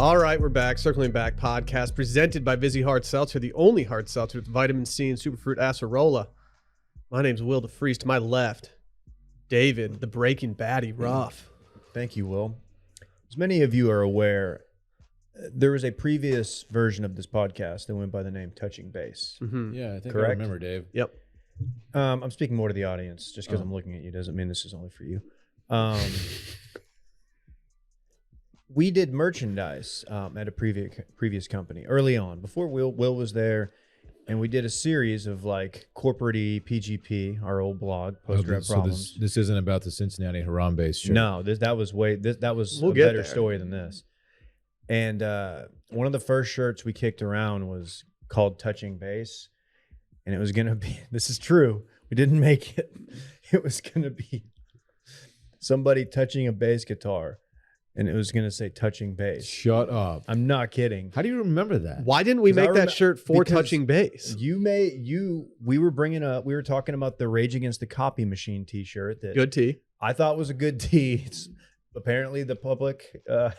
All right, we're back. Circling Back podcast presented by Vizzy Hard Seltzer, the only hard seltzer with vitamin C and superfruit acerola. My name's Will DeFreeze. To my left, David, the Breaking Baddie Ruff. Thank you, Will. As many of you are aware, there was a previous version of this podcast that went by the name Touching Base. Mm-hmm. Yeah, I think Correct? I remember, Dave. Yep. I'm speaking more to the audience. Just because I'm looking at you doesn't mean this is only for you. We did merchandise at a previous company early on, before Will was there, and we did a series of like corporate-y PGP, our old blog, Post-Grad Problems. This isn't about the Cincinnati Harambe shirt. No, that was We'll a get better there. story than this. And one of the first shirts we kicked around was called Touching Base, and it was gonna be. This is true. We didn't make it. It was gonna be somebody touching a bass guitar, and it was gonna say Touching Base. Shut up. I'm not kidding. How do you remember that? Why didn't we 'Cause I make that remember- shirt for because Touching Base? We were talking about the Rage Against the Copy Machine T-shirt that Good tea. I thought was a good tee. It's, apparently, the public That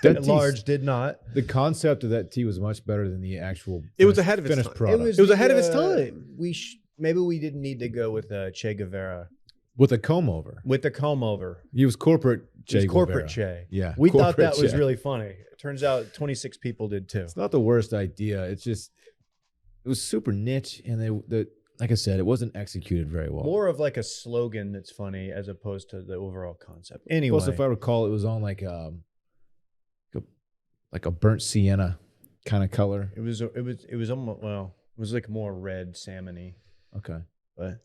at tee's- large did not. The concept of that tee was much better than the actual. It was ahead of its finished time. product. It was ahead of its time. Maybe we didn't need to go with Che Guevara with a comb over. with the comb over. He was corporate Che It was corporate Guevara. Che. Yeah, We thought corporate that was Che. really funny. It turns out 26 people did too. It's not the worst idea. It's just it was super niche, and like I said, it wasn't executed very well. More of like a slogan that's funny as opposed to the overall concept. Anyway, Plus, if I recall, it was on like a burnt sienna kind of color. it was almost, well, it was like more red salmony, Okay. but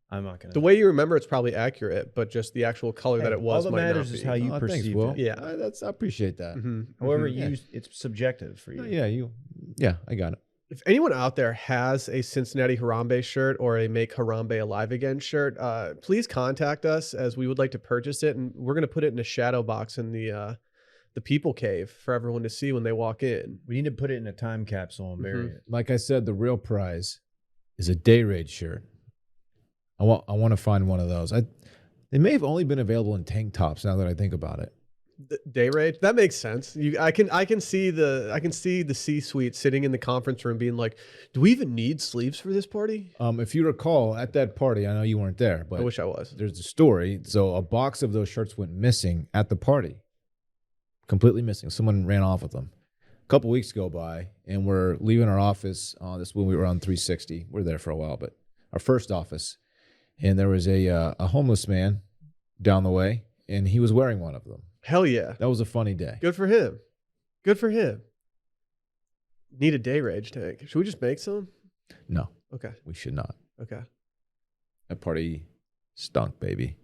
I'm not gonna. The way you remember it's probably accurate, but just the actual color that it was all that might matters not is be. how you Thanks, perceive Will. it. Yeah. I appreciate that. Mhm. However, Mhm. it's subjective for you. Yeah, I got it. If anyone out there has a Cincinnati Harambe shirt or a Make Harambe Alive Again shirt, please contact us, as we would like to purchase it, and we're going to put it in a shadow box in the people cave for everyone to see when they walk in. We need to put it in a time capsule and bury it. Like I said, the real prize is a Day Raid shirt. I want to find one of those. They may have only been available in tank tops now that I think about it. Day raid, that makes sense. I can see the C-suite sitting in the conference room being like, "Do we even need sleeves for this party?" If you recall, at that party, I know you weren't there, but I wish I was. there's a story. So a box of those shirts went missing at the party. Completely missing. Someone ran off with them. A couple weeks go by, and we're leaving our office. This is when we were on 360. We were there for a while, but our first office. And there was a homeless man down the way, and he was wearing one of them. Hell yeah, That was a funny day. good for him. Good for him. Need a day rage tank. Should we just make some? No, Okay. we should not. Okay. That party stunk, baby.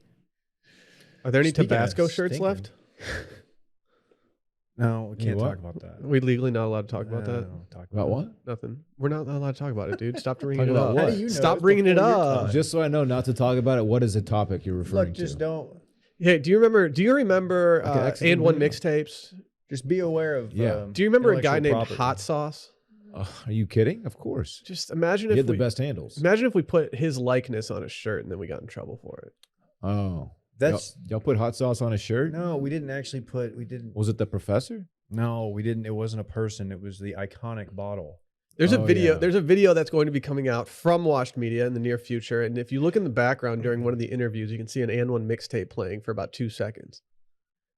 Are there any Speaking of Tabasco shirts stinking. left? No, we can't what? talk about that. Are we legally not allowed to talk about that? No, talk About what? Nothing. We're not allowed to talk about it, dude. Stop bringing Talk it about up. what? How do you know Stop it's bringing it before your up. time? Just so I know not to talk about it, what is the topic you're referring Look, to? just don't. Hey, do you remember Okay, excellent. and one mixtapes? Just be aware of. Yeah. Do you remember a guy intellectual named property. Hot Sauce? Are you kidding? Of course. Just imagine He if had the we best handles. imagine if we put his likeness on a shirt and then we got in trouble for it. Oh. That's y'all put hot sauce on a shirt? no. We didn't actually put. We didn't. Was it the professor? No, we didn't. It wasn't a person. It was the iconic bottle. There's a Oh, video. yeah. There's a video that's going to be coming out from Washed Media in the near future. And if you look in the background during one of the interviews, you can see an and one mixtape playing for about 2 seconds.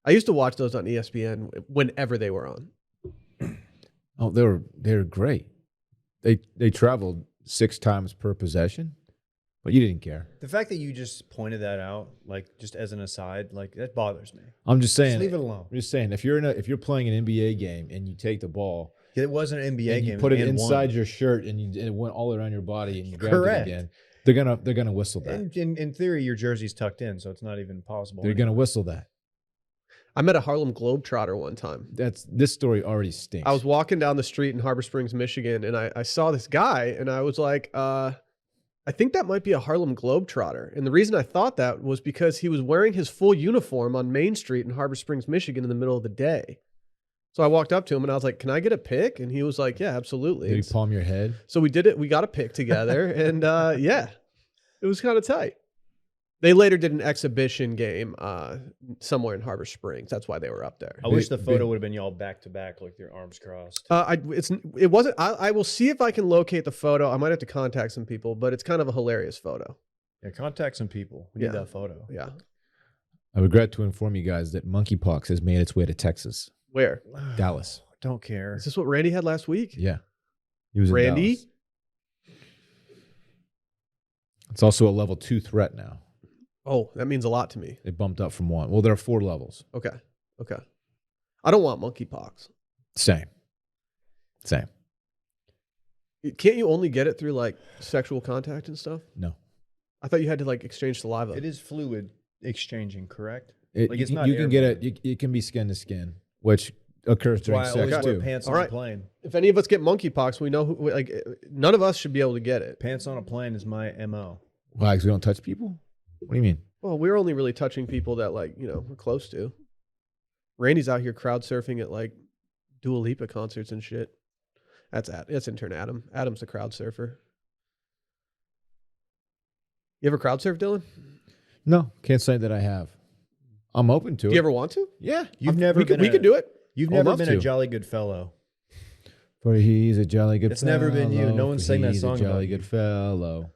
I used to watch those on ESPN whenever they were on. Oh, they were great. They traveled 6 times per possession, but you didn't care. The fact that you just pointed that out, like just as an aside, like that bothers me. I'm just saying. Just leave it alone. I'm just saying, if you're playing an NBA game and you take the ball It wasn't an NBA and game. you put it and inside one. your shirt and it went all around your body and you grabbed Correct. it again, they're gonna whistle that. And in theory, your jersey's tucked in, so it's not even possible. They're gonna whistle that. I met a Harlem Globetrotter one time. This story already stinks. I was walking down the street in Harbor Springs, Michigan, and I saw this guy, and I was like, I think that might be a Harlem Globetrotter. And the reason I thought that was because he was wearing his full uniform on Main Street in Harbor Springs, Michigan in the middle of the day. So I walked up to him and I was like, "Can I get a pic?" And he was like, "Yeah, absolutely." Did he palm your head? So we did it. We got a pic together, and yeah, it was kind of tight. They later did an exhibition game somewhere in Harbor Springs. That's why they were up there. I wish the photo would have been y'all back to back, like your arms crossed. It wasn't. I will see if I can locate the photo. I might have to contact some people, but it's kind of a hilarious photo. Yeah, contact some people. We need that photo. Yeah. I regret to inform you guys that monkeypox has made its way to Texas. Where? Dallas. Don't care. Is this what Randy had last week? Yeah. He was in Randy? Dallas. It's also a level 2 threat now. Oh, that means a lot to me. They bumped up from 1. Well, there are 4 levels. Okay. I don't want monkeypox. Same. Can't you only get it through like sexual contact and stuff? No. I thought you had to like exchange saliva. It is fluid exchanging, correct? Like it's not. You can get it. It can be skin to skin, which occurs during That's why I sex always wear too. pants All on right. a plane. If any of us get monkeypox, we know who. Like, none of us should be able to get it. Pants on a plane is my MO. Why? Because we don't touch people? What do you mean? Well, we're only really touching people that like we're close to. Randy's out here crowd surfing at like Dua Lipa concerts and shit. That's intern Adam. Adam's the crowd surfer. You ever crowd surf, Dylan? No, can't say that I have. I'm open to it. Do you ever want to? Yeah. You've never We been. could do it. You've I'd never love been to. a jolly good fellow. For he's a jolly good It's fellow. never been you. No one for sang that he's song a jolly about you. good fellow.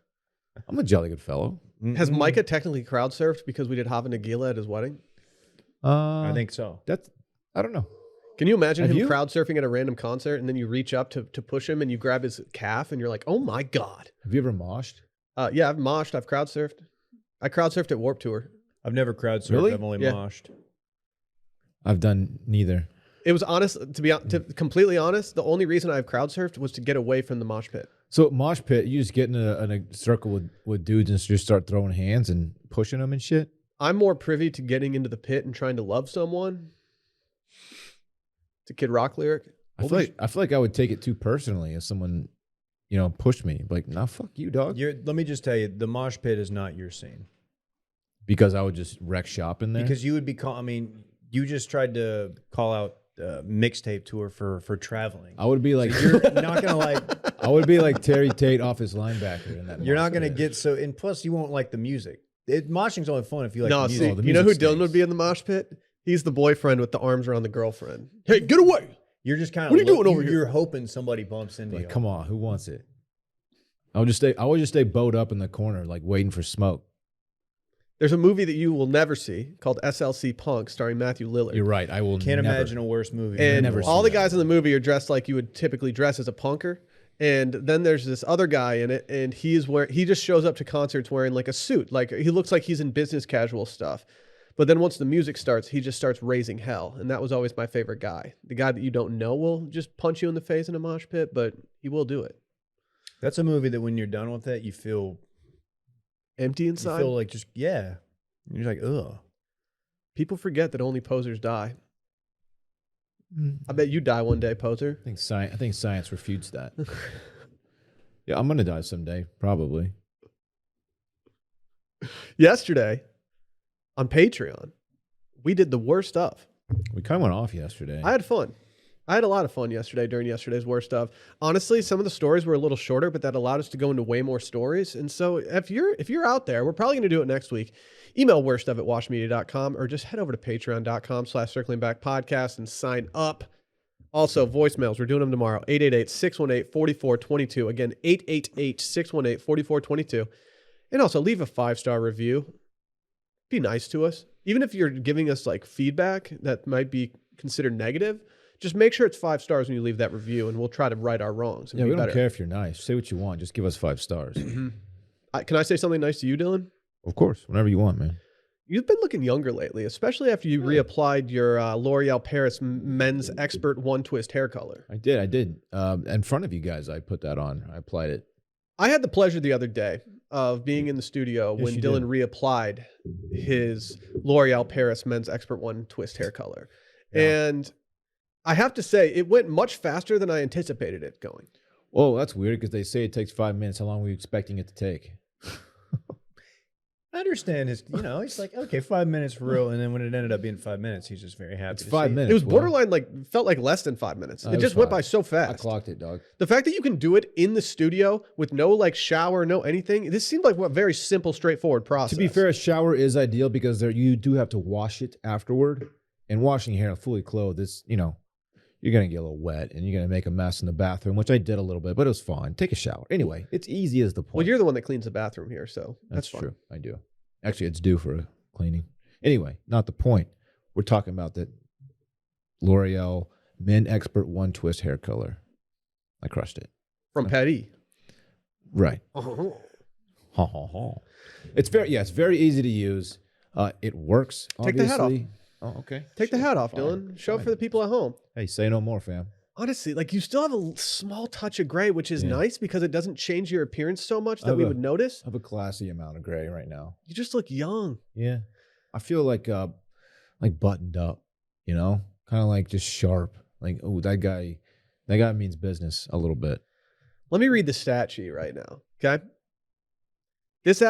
I'm a jolly good fellow. Has Mm-mm. Micah technically crowd surfed because we did Hava Nagila at his wedding? I think so. I don't know. Can you imagine Have him you? crowd surfing at a random concert and then you reach up to push him and you grab his calf and you're like, oh my God. Have you ever moshed? Yeah, I've moshed. I've crowd surfed. I crowd surfed at Warped Tour. I've never crowd surfed. Really? I've only Yeah. moshed. I've done neither. It was honest, to completely honest, the only reason I've crowd surfed was to get away from the mosh pit. So mosh pit, you just get in a circle with dudes and just start throwing hands and pushing them and shit. I'm more privy to getting into the pit and trying to love someone. It's a Kid Rock lyric. I feel like I would take it too personally if someone, pushed me. Like, nah, fuck you, dog. Let me just tell you, the mosh pit is not your scene. Because I would just wreck shop in there. Because you would be you just tried to call out mixtape tour for traveling. I would be like, You're not gonna like. I would be like Terry Tate off his linebacker in that. You're mosh not gonna pit. get so. And plus, you won't like the music. Moshing's only fun if you like No, the see, music. the you know who music Dylan stinks. would be in the mosh pit? He's the boyfriend with the arms around the girlfriend. Hey, get away! You're just kind of. What are you doing over here? You're hoping somebody bumps into Like, you. come on, who wants it? I would just stay bowed up in the corner, like waiting for smoke. There's a movie that you will never see called SLC Punk starring Matthew Lillard. You're right. I will. Can't never. imagine a worse movie. And never all seen the that. guys in the movie are dressed like you would typically dress as a punker. And then there's this other guy in it, and he just shows up to concerts wearing like a suit. Like he looks like he's in business casual stuff. But then once the music starts, he just starts raising hell. And that was always my favorite guy. The guy that you don't know will just punch you in the face in a mosh pit, but he will do it. That's a movie that when you're done with it, you feel Empty inside. like just yeah. You're like ugh. People forget that only posers die. I bet you die one day, poser. I think science refutes that. Yeah, I'm gonna die someday, probably. Yesterday on Patreon, we did the worst stuff. We kind of went off yesterday. I had fun. I had a lot of fun yesterday during yesterday's worst stuff. Honestly, some of the stories were a little shorter, but that allowed us to go into way more stories. And so if you're out there, we're probably going to do it next week. Email worststuff@washmedia.com or just head over to patreon.com/circlingbackpodcast and sign up. Also, voicemails. We're doing them tomorrow. 888-618-4422. Again, 888-618-4422. And also leave a 5-star review. Be nice to us. Even if you're giving us like feedback that might be considered negative, just make sure it's 5 stars when you leave that review, and we'll try to right our wrongs. And yeah, be we don't better. care if you're nice. Say what you want. Just give us 5 stars. Can I say something nice to you, Dylan? Of course, whenever you want, man. You've been looking younger lately, especially after you reapplied your L'Oreal Paris Men's Expert One Twist hair color. I did. In front of you guys, I put that on. I applied it. I had the pleasure the other day of being in the studio Yes, when you Dylan did. reapplied his L'Oreal Paris Men's Expert One Twist hair color. Yeah. And I have to say, it went much faster than I anticipated it going. Oh, that's weird because they say it takes 5 minutes. How long were you expecting it to take? I understand his, he's like, okay, 5 minutes for real. And then when it ended up being 5 minutes, he's just very happy. It's to 5 see it. minutes. It was Will. borderline, like, felt like less than 5 minutes. No, It it just was went 5. by so I fast. clocked it, dog. The fact that you can do it in the studio with no like shower, no anything, this seemed like a very simple, straightforward process. To be fair, a shower is ideal because you do have to wash it afterward. And washing hair fully clothed is, you're going to get a little wet and you're going to make a mess in the bathroom, which I did a little bit, but it was fine. Take a shower. Anyway, it's easy as the point. Well, you're the one that cleans the bathroom here, so That's fun. true. I do. Actually, it's due for a cleaning. Anyway, not the point. We're talking about the L'Oreal Men Expert One Twist hair color. I crushed it. From Petty. Right. Oh. Ha ha ha. It's very easy to use. It works. Take the hat off. obviously. Oh, okay. Take the Sure. hat off, Fine. Dylan. Show it Fine. for the people at home. Hey, say no more, fam. Honestly, like you still have a small touch of gray, which is Yeah. nice because it doesn't change your appearance so much I that have we a- would notice. I have a classy amount of gray right now. You just look young. Yeah. I feel like buttoned up, kind of like just sharp. Like, oh, that guy means business a little bit. Let me read the stat sheet right now. Okay. This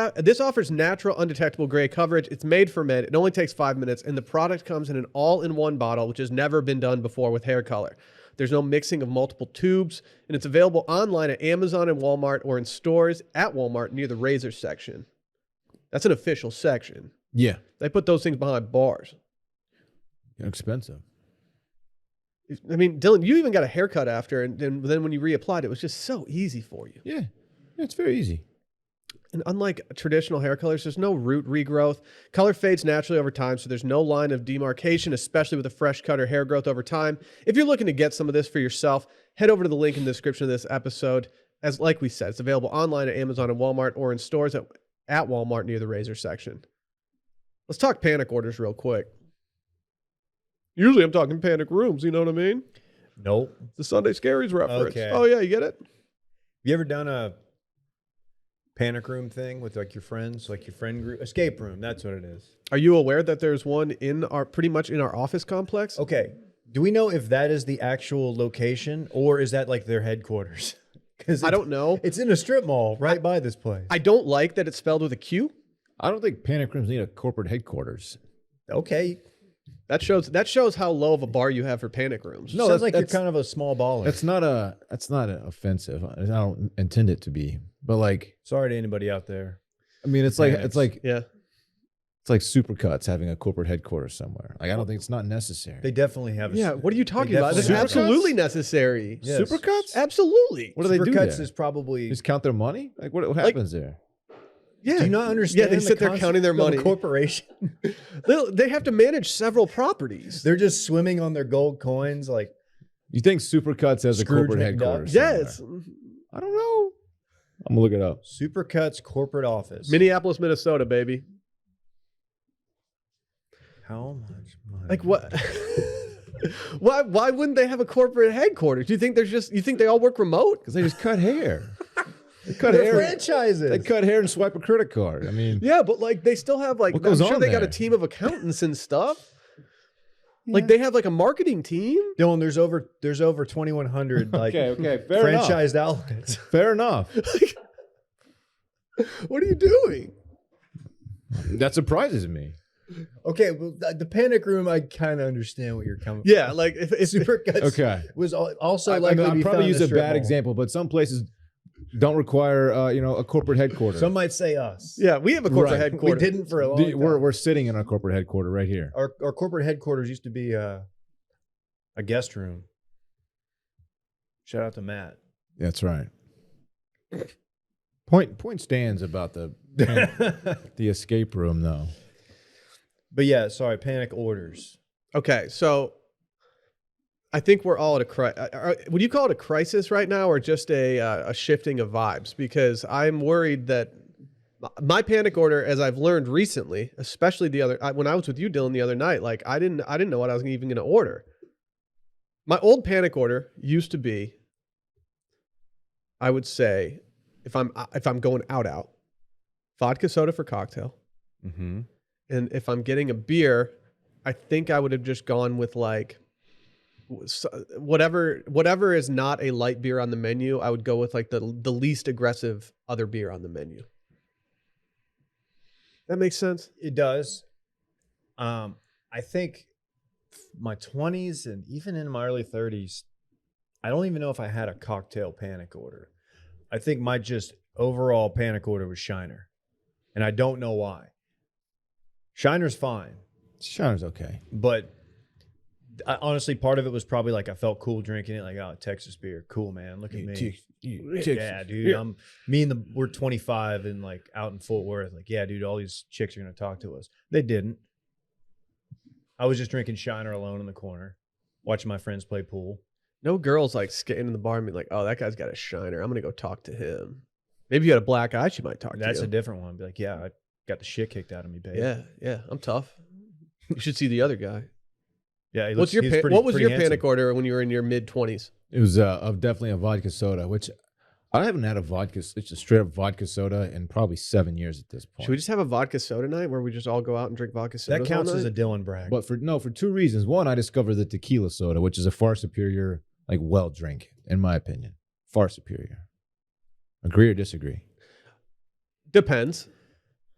offers natural, undetectable gray coverage. It's made for men. It only takes 5 minutes, and the product comes in an all-in-one bottle, which has never been done before with hair color. There's no mixing of multiple tubes, and it's available online at Amazon and Walmart or in stores at Walmart near the razor section. That's an official section. Yeah. They put those things behind bars. Expensive. I mean, Dylan, you even got a haircut after, and then when you reapplied, it was just so easy for you. Yeah. It's very easy. And unlike traditional hair colors, there's no root regrowth. Color fades naturally over time, so there's no line of demarcation, especially with a fresh cut or hair growth over time. If you're looking to get some of this for yourself, head over to the link in the description of this episode. As like we said, it's available online at Amazon and Walmart or in stores at Walmart near the razor section. Let's talk panic orders real quick. Usually I'm talking panic rooms, you know what I mean? Nope. The Sunday Scaries reference. Okay. Oh, yeah, you get it? You ever done a panic room thing with like your friends, like your friend group? Escape room, that's what it is. Are you aware that there's one pretty much in our office complex? Okay. Do we know if that is the actual location or is that like their headquarters? Because I don't know. It's in a strip mall right by this place. I don't like that it's spelled with a Q. I don't think panic rooms need a corporate headquarters. Okay. That shows how low of a bar you have for panic rooms. No, sounds like you're kind of a small baller. That's not offensive. I don't intend it to be. But like, Sorry to anybody out there. I mean, it's Panics. like Yeah. it's like Supercuts having a corporate headquarters somewhere. Like, I don't think it's not necessary. They definitely have. Yeah. What are you talking about? It's definitely have absolutely necessary. Yes. Supercuts? Absolutely. What do they do Supercuts there? is probably. Just count their money? Like, what happens there? Yeah. Do you not understand? Yeah, they the sit there concept counting their of a money. corporation. They have to manage several properties. They're just swimming on their gold coins, like You think Supercuts has Scrooge a corporate McDuck? headquarters? Yes. somewhere? I don't know. I'm gonna look it up. Supercuts corporate office. Minneapolis, Minnesota, baby. How much money? Like what? Why wouldn't they have a corporate headquarters? Do you think you think they all work remote? Because they just cut hair. They cut They're hair. franchises. They cut hair and swipe a credit card. I mean, Yeah, but like they still have like What I'm goes sure on they got a there? team of accountants and stuff. Like they have like a marketing team. Dylan, there's over 2,100 like okay, fair enough. franchised outlets. Fair enough. What are you doing? That surprises me. Okay, well, the panic room, I kind of understand what you're coming. Yeah, like if Supercuts Okay. was also I likely to be probably found use in a strip bad mall. example, but some places don't require a corporate headquarters. Some might say us. yeah, we have a corporate Right. headquarters. We didn't for a long time. We're sitting in our corporate headquarters right here. Our corporate headquarters used to be a guest room. Shout out to Matt. That's right. Point stands about the escape room though. But yeah, sorry, panic orders. Okay, so I think we're all at a crisis. Would you call it a crisis right now, or just a shifting of vibes? Because I'm worried that my panic order, as I've learned recently, especially when I was with you, Dylan, the other night, like I didn't know what I was even going to order. My old panic order used to be, I would say, if I'm going out, vodka soda for cocktail, Mm-hmm. and if I'm getting a beer, I think I would have just gone with like whatever is not a light beer on the menu. I would go with like the least aggressive other beer on the menu. That makes sense. It does. I think my 20s and even in my early 30s, I don't even know if I had a cocktail panic order. I think my just overall panic order was Shiner. And I don't know why. Shiner's fine. Shiner's okay. But honestly, part of it was probably like I felt cool drinking it. Like, oh, Texas beer. Cool, man. Look at me. Yeah, dude. Yeah. We're 25 and like out in Fort Worth. Like, yeah, dude, all these chicks are going to talk to us. They didn't. I was just drinking Shiner alone in the corner, watching my friends play pool. No girls like skating in the bar and be like, oh, that guy's got a Shiner. I'm going to go talk to him. Maybe you had a black eye, she might talk to you. That's a different one. Be like, yeah, I got the shit kicked out of me, babe. Yeah, I'm tough. You should see the other guy. Yeah, what was your panic order when you were in your mid-20s? It was definitely a vodka soda, which I haven't had a vodka. It's a straight up vodka soda in probably 7 years at this point. Should we just have a vodka soda night where we just all go out and drink vodka soda? That counts as a Dylan brag. But for 2 reasons. One, I discovered the tequila soda, which is a far superior, like, well drink, in my opinion. Far superior. Agree or disagree? Depends.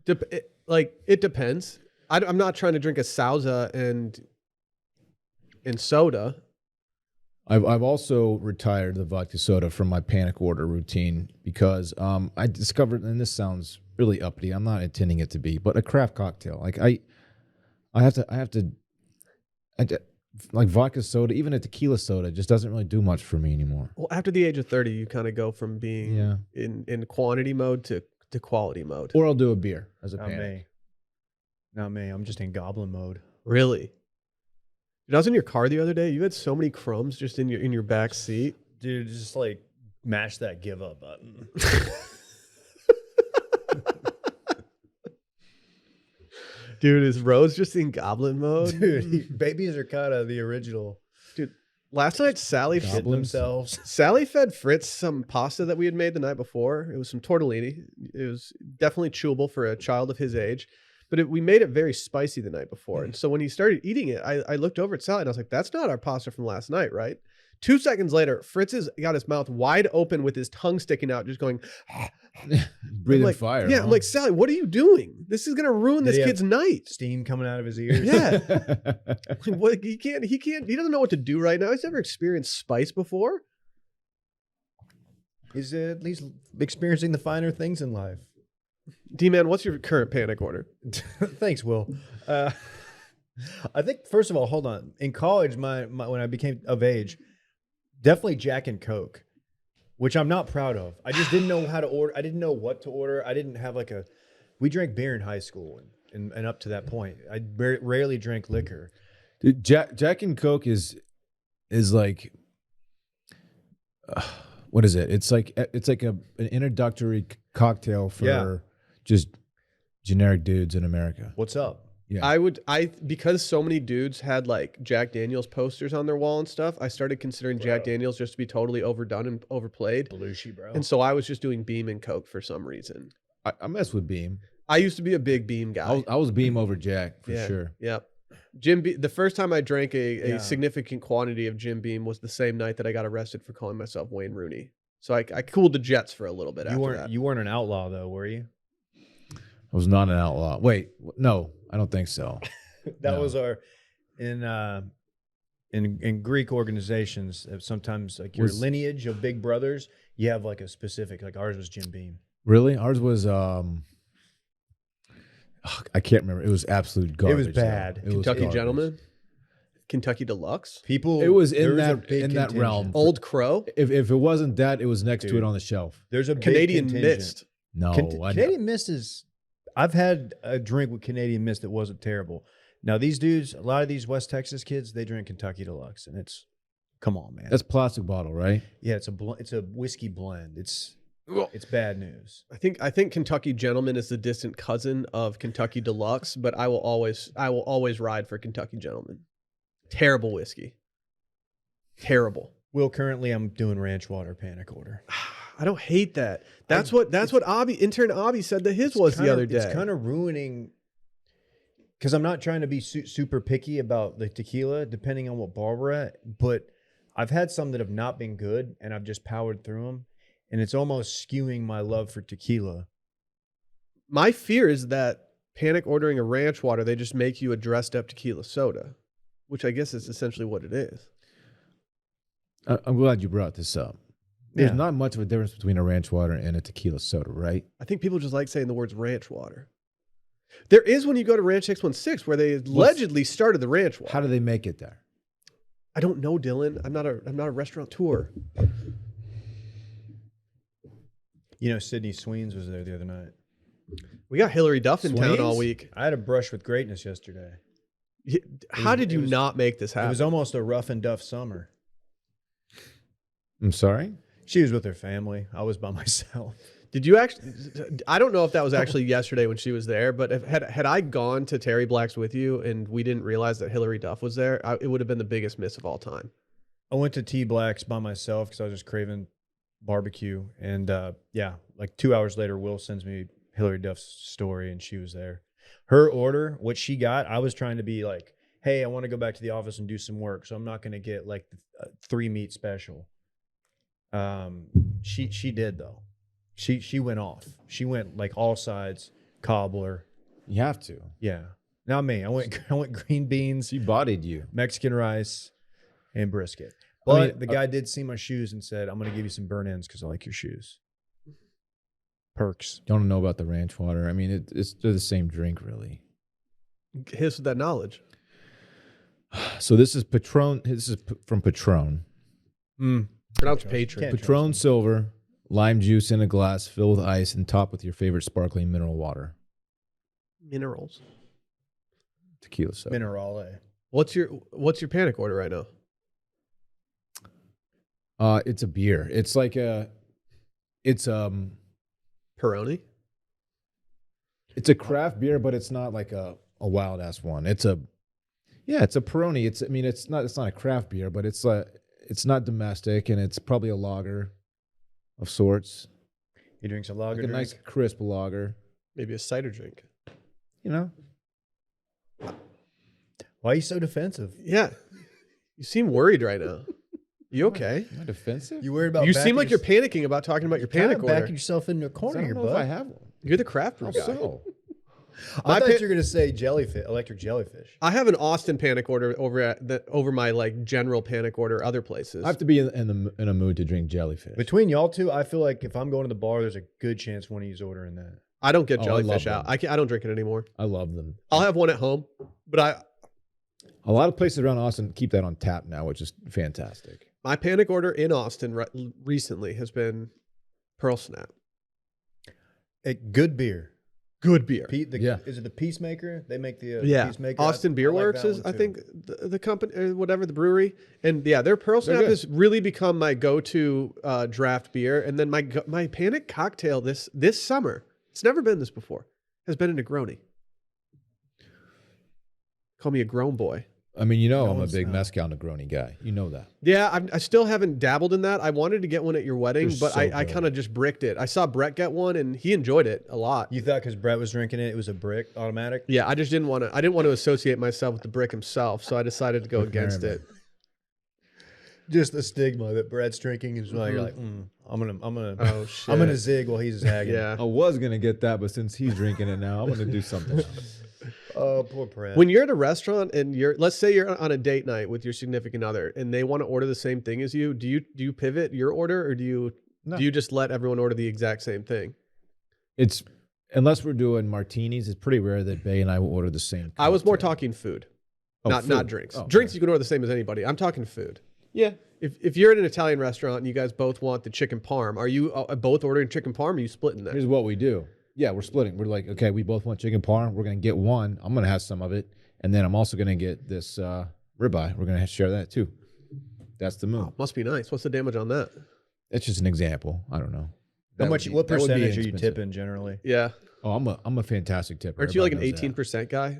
It depends. I'm not trying to drink a Sauza and soda. I've also retired the vodka soda from my panic order routine because I discovered, and this sounds really uppity, I'm not intending it to be, but a craft cocktail. Like I have to like vodka soda, even a tequila soda just doesn't really do much for me anymore. Well, after the age of 30, you kind of go from being in quantity mode to quality mode. Or I'll do a beer as a Not panic. me. Not me. I'm just in goblin mode. Really? Dude, I was in your car the other day. You had so many crumbs just in your back seat. Dude, just like mash that give up button. Dude, is Rose just in goblin mode? Dude, babies are kind of the original. Dude, last night Sally Hit themselves. Sally fed Fritz some pasta that we had made the night before. It was some tortellini. It was definitely chewable for a child of his age. But we made it very spicy the night before. And so when he started eating it, I looked over at Sally and I was like, that's not our pasta from last night, right? 2 seconds later, Fritz has got his mouth wide open with his tongue sticking out, just going, breathing like, fire. Yeah, huh? I'm like, Sally, what are you doing? This is going to ruin this kid's night. Steam coming out of his ears. Yeah. What, he doesn't know what to do right now. He's never experienced spice before. He's at least experiencing the finer things in life. D-Man, what's your current panic order? Thanks, Will. I think, first of all, hold on. In college, my when I became of age, definitely Jack and Coke, which I'm not proud of. I just didn't know how to order. I didn't know what to order. I didn't have like we drank beer in high school and up to that point. I rarely drank liquor. Dude, Jack and Coke is like, what is it? It's like an introductory cocktail for just generic dudes in America. What's up? Yeah. Because so many dudes had like Jack Daniels posters on their wall and stuff, I started considering Jack Daniels just to be totally overdone and overplayed. Belushi, bro. And so I was just doing Beam and Coke for some reason. I mess with Beam. I used to be a big Beam guy. I was Beam over Jack for sure. Yep. Jim Beam, the first time I drank a significant quantity of Jim Beam was the same night that I got arrested for calling myself Wayne Rooney. So I cooled the jets for a little bit after that. You weren't an outlaw though, were you? I was not an outlaw. Wait, no, I don't think so. That was our in Greek organizations. Sometimes like your lineage of big brothers, you have like a specific. Like ours was Jim Beam. Really, ours was. I can't remember. It was absolute garbage. It was bad. Kentucky Gentleman, Kentucky Deluxe. People. It was in that realm. Old Crow. If it wasn't that, it was next to it on the shelf. There's a Canadian Mist. No, Canadian Mist is. I've had a drink with Canadian Mist that wasn't terrible. Now these dudes, a lot of these West Texas kids, they drink Kentucky Deluxe, and it's, come on, man. That's plastic bottle, right? Yeah, it's a whiskey blend. It's bad news. I think Kentucky Gentleman is the distant cousin of Kentucky Deluxe, but I will always ride for Kentucky Gentleman. Terrible whiskey. Terrible. Well, currently I'm doing ranch water panic order. I don't hate that. That's what intern Abby said that his was the other day. It's kind of ruining, because I'm not trying to be super picky about the tequila, depending on what bar we're at, but I've had some that have not been good, and I've just powered through them, and it's almost skewing my love for tequila. My fear is that panic ordering a ranch water, they just make you a dressed up tequila soda, which I guess is essentially what it is. I'm glad you brought this up. There's Yeah. not much of a difference between a ranch water and a tequila soda, right? I think people just like saying the words ranch water. There is when you go to Ranch 616 where they allegedly started the ranch water. How do they make it there? I don't know, Dylan. I'm not a restaurateur. You know, Sydney Sweens was there the other night. We got Hillary Duff in town all Sweens? week. I had a brush with greatness yesterday. How did you not make this It happen? was almost a rough and tough summer. I'm sorry? She was with her family. I was by myself. Did you actually? I don't know if that was actually yesterday when she was there, but if, had I gone to Terry Black's with you and we didn't realize that Hillary Duff was there, it would have been the biggest miss of all time. I went to T Black's by myself because I was just craving barbecue. And yeah, like 2 hours later, Will sends me Hillary Duff's story and she was there. Her order, what she got, I was trying to be like, hey, I want to go back to the office and do some work, so I'm not going to get like the 3-meat special. She did though. She went off. She went like all sides, cobbler. You have to. Yeah. Not me. I went green beans, She bodied you. Mexican rice, and brisket. I But mean, the guy did see my shoes and said, I'm going to give you some burn ends because I like your shoes. Perks. Don't know about the ranch water. I mean, they're the same drink, really. Hit us with that knowledge. So this is Patron. This is from Patron. Pronounce Can't patron. trust Patron them. Silver, lime juice in a glass, filled with ice, and topped with your favorite sparkling mineral water. Minerals. Tequila soda. Minerale. What's your panic order right now? It's a beer. It's like it's Peroni. a craft beer, but it's not like a wild ass one. It's a Peroni. It's not a craft beer, but it's not domestic, and it's probably a lager of sorts. He drinks a lager Like a drink. nice crisp lager. Maybe a cider drink. You know? Why are you so defensive? Yeah. You seem worried right now. You okay? Am I defensive? You worried about You seem like you're panicking about talking about your panic order. backing yourself into a I corner don't here, know if I bud. have one. You're the craft brew How guy. so? I My thought pa- you were going to say jellyfish, electric jellyfish. I have an Austin panic order over my like general panic order other places. I have to be in a mood to drink jellyfish. Between y'all two, I feel like if I'm going to the bar, there's a good chance one of you's ordering that. I don't get Oh, I love jellyfish out. them. I don't drink it anymore. I love them. I'll have one at home, but A lot of places around Austin keep that on tap now, which is fantastic. my panic order in Austin recently has been Pearl Snap. Good beer. Good beer. Is it the Peacemaker? They make the Yeah, Peacemaker. Austin Beer Works is, I think, the company or whatever, the brewery. And yeah, their Pearl Snap good. has really become my go-to draft beer. And then my panic cocktail this summer, it's never been this before, has been a Negroni. Call me a grown boy. I mean, you know, No, I'm a it's big not. mezcal Negroni guy. You know that. Yeah, I still haven't dabbled in that. I wanted to get one at your wedding, They're but so I good. kind of just bricked it. I saw Brett get one, and he enjoyed it a lot. You thought because Brett was drinking it, it was a brick automatic? Yeah, I just didn't want to. I didn't want to associate myself with the brick himself, so I decided to go against it. Just the stigma that Brett's drinking is like, you're like, I'm gonna Oh shit! zig while he's zagging. Yeah. I was gonna get that, but since he's drinking it now, I'm gonna do something else. Oh, poor Brett. When you're at a restaurant and let's say you're on a date night with your significant other, and they want to order the same thing as you, do you pivot your order, or do you just let everyone order the exact same thing? It's unless we're doing martinis, it's pretty rare that Bay and I will order the same. I was more cocktail. talking food, Oh, not food. drinks. Oh, Drinks okay. you can order the same as anybody. I'm talking food. Yeah. If you're at an Italian restaurant and you guys both want the chicken parm, are you both ordering chicken parm? Or are you splitting that? Here's what we do. Yeah, we're splitting. We're like, okay, we both want chicken parm. We're gonna get one. I'm gonna have some of it, and then I'm also gonna get this ribeye. We're gonna share that too. That's the move. Oh, must be nice. What's the damage on that? That's just an example. I don't know. What that would be percentage are you inexpensive. tipping generally? Yeah. Oh, I'm a fantastic tipper. Aren't you like an Everybody knows that. 18% guy?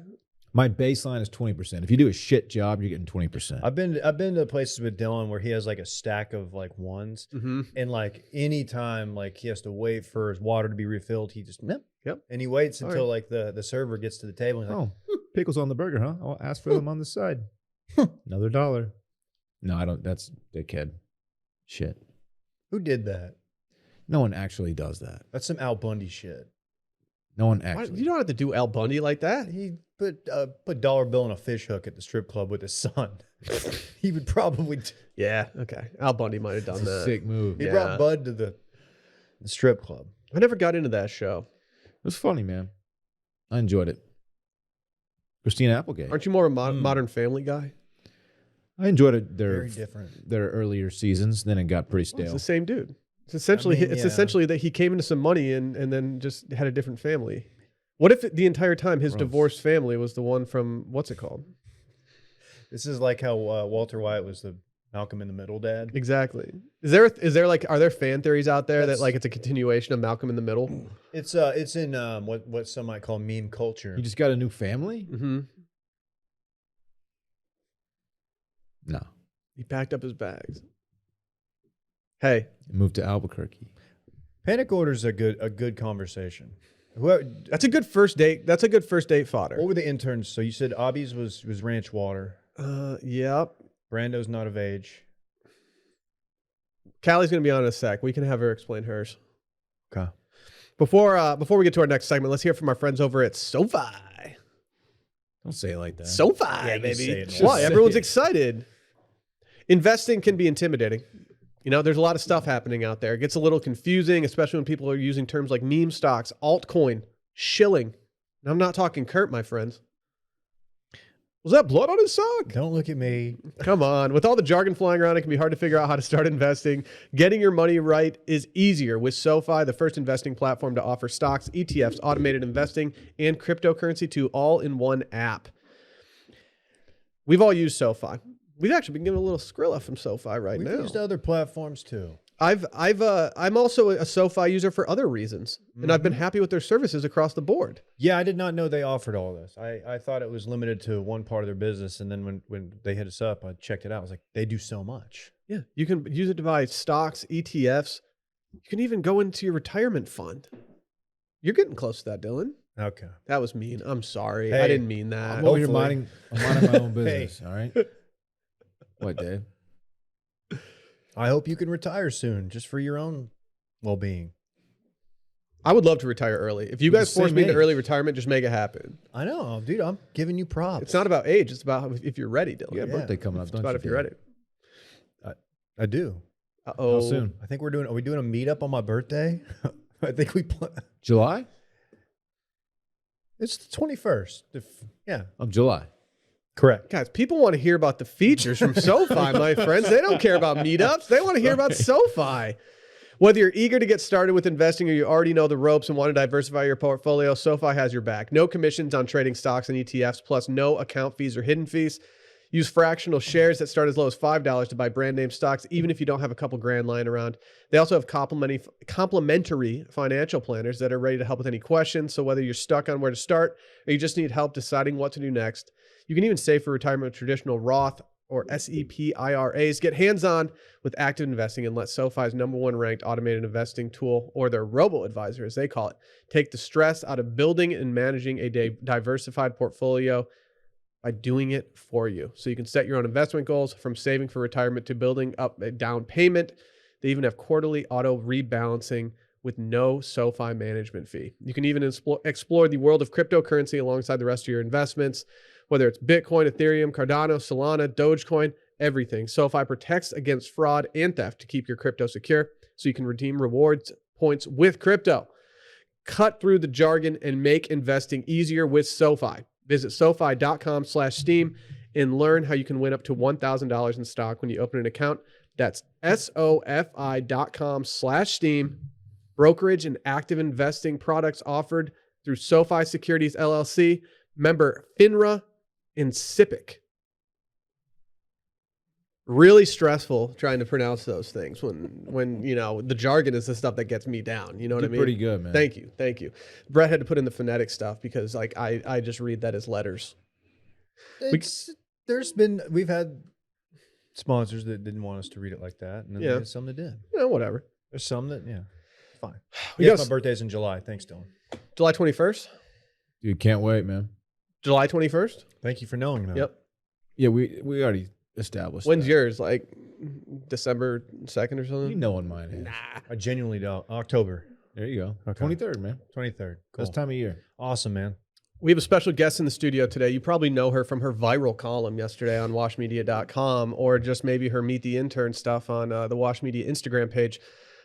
My baseline is 20%. If you do a shit job, you're getting 20%. I've been to places with Dylan where he has like a stack of like ones, Mm-hmm. and like anytime like he has to wait for his water to be refilled, he just Yep. and he waits All until like the server gets to the table. And he's like, Oh, pickles on the burger, huh? I'll ask for them on the side. Another $1. No, I don't. That's dickhead shit. who did that? No one actually does that. That's some Al Bundy shit. No one Why- actually. you don't have to do Al Bundy like that. He put dollar bill in a fish hook at the strip club with his son. He would probably. Yeah, okay. Al Bundy might have done It's a that. sick move. He It Yeah. brought Bud to the strip club. I never got into that show. was funny, man. I enjoyed it. Christina Applegate. Aren't you more of a Modern Family guy? I enjoyed it. Very different. Their earlier seasons. Then it got pretty Well, it's stale. the same dude. It's essentially I mean, it's yeah. essentially that he came into some money and then just had a different family. What if the entire time his Gross. divorced family was the one from what's it called? This is like how Walter White was the Malcolm in the Middle dad. Exactly. Is there like are there fan theories out there that That's- like it's a continuation of Malcolm in the Middle? It's in what some might call meme culture. You just got a new family? Mm-hmm. No. He packed up his bags. Hey, Moved to Albuquerque. Panic order's a good conversation. Whoever, that's a good first date. That's a good first date fodder. what were the interns? So you said Obby's was ranch water. Yep. Brando's not of age. Calli's gonna be on in a sec. We can have her explain hers. Okay. Before we get to our next segment, let's hear from our friends over at SoFi. Don't say it like that. SoFi, Yeah, just say baby. it, man. Why? Just Everyone's say it. excited. Investing can be intimidating. You know, there's a lot of stuff happening out there. It gets a little confusing, especially when people are using terms like meme stocks, altcoin, shilling. And I'm not talking Kurt, my friends. Was that blood on his sock? Don't look at me. Come on. With all the jargon flying around, it can be hard to figure out how to start investing. Getting your money right is easier with SoFi, the first investing platform to offer stocks, ETFs, automated investing, and cryptocurrency to all in one app. We've all used SoFi. We've actually been giving a little Skrilla from SoFi right We've now. used other platforms too. I'm also a SoFi user for other reasons, and I've been happy with their services across the board. Yeah, I did not know they offered all this. I thought it was limited to one part of their business, and then when they hit us up, I checked it out. I was like, they do so much. Yeah, you can use it to buy stocks, ETFs. You can even go into your retirement fund. You're getting close to that, Dylan. Okay. That was mean. I'm sorry. I Hey, didn't mean that. I'm over here Hopefully. minding my own business, all right? What, Dave? I hope you can retire soon, just for your own well-being. I would love to retire early. If you We're guys the force same me into age. early retirement, just make it happen. I know, dude. I'm giving you props. It's not about age. It's about if you're ready, Dylan. You got a Yeah. birthday coming up, It's don't about you? if you're ready. I do. Uh-oh. How soon? I think are we doing a meetup on my birthday? I think July? it's the 21st. Yeah, Of July. correct. Guys, people want to hear about the features from SoFi, my friends. They don't care about meetups. They want to hear about SoFi. Whether you're eager to get started with investing or you already know the ropes and want to diversify your portfolio, SoFi has your back. No commissions on trading stocks and ETFs, plus no account fees or hidden fees. Use fractional shares that start as low as $5 to buy brand name stocks, even if you don't have a couple grand lying around. They also have complimentary financial planners that are ready to help with any questions. So whether you're stuck on where to start or you just need help deciding what to do next, you can even save for retirement with traditional Roth or SEP IRAs. Get hands-on with active investing and let SoFi's #1 ranked automated investing tool, or their robo-advisor as they call it, take the stress out of building and managing a diversified portfolio by doing it for you. So you can set your own investment goals, from saving for retirement to building up a down payment. They even have quarterly auto rebalancing with no SoFi management fee. You can even explore the world of cryptocurrency alongside the rest of your investments, whether it's Bitcoin, Ethereum, Cardano, Solana, Dogecoin, everything. SoFi protects against fraud and theft to keep your crypto secure, so you can redeem rewards points with crypto. Cut through the jargon and make investing easier with SoFi. Visit SoFi.com/Steam and learn how you can win up to $1,000 in stock when you open an account. That's SoFi.com/Steam. Brokerage and active investing products offered through SoFi Securities LLC, member FINRA and SIPC. Really stressful trying to pronounce those things when you know the jargon is the stuff that gets me down. You know what I Did mean? pretty good, man. Thank you. Brett had to put in the phonetic stuff because like I just read that as letters. We've had sponsors that didn't want us to read it like that, and then Yeah. there's some that did. Yeah, whatever. There's some that, yeah, fine. We Yes, got my birthday's in July. Thanks, Dylan. July 21st. Dude, can't wait, man. July 21st. Thank you for knowing that. Yep. Yeah, we already established When's that. yours? Like December 2nd or something? You know when mine is. Nah. I genuinely don't. October. There you go. Okay. 23rd, man. 23rd. Cool. Best time of year. Awesome, man. We have a special guest in the studio today. You probably know her from her viral column yesterday on washmedia.com or just maybe her Meet the Intern stuff on the Wash Media Instagram page.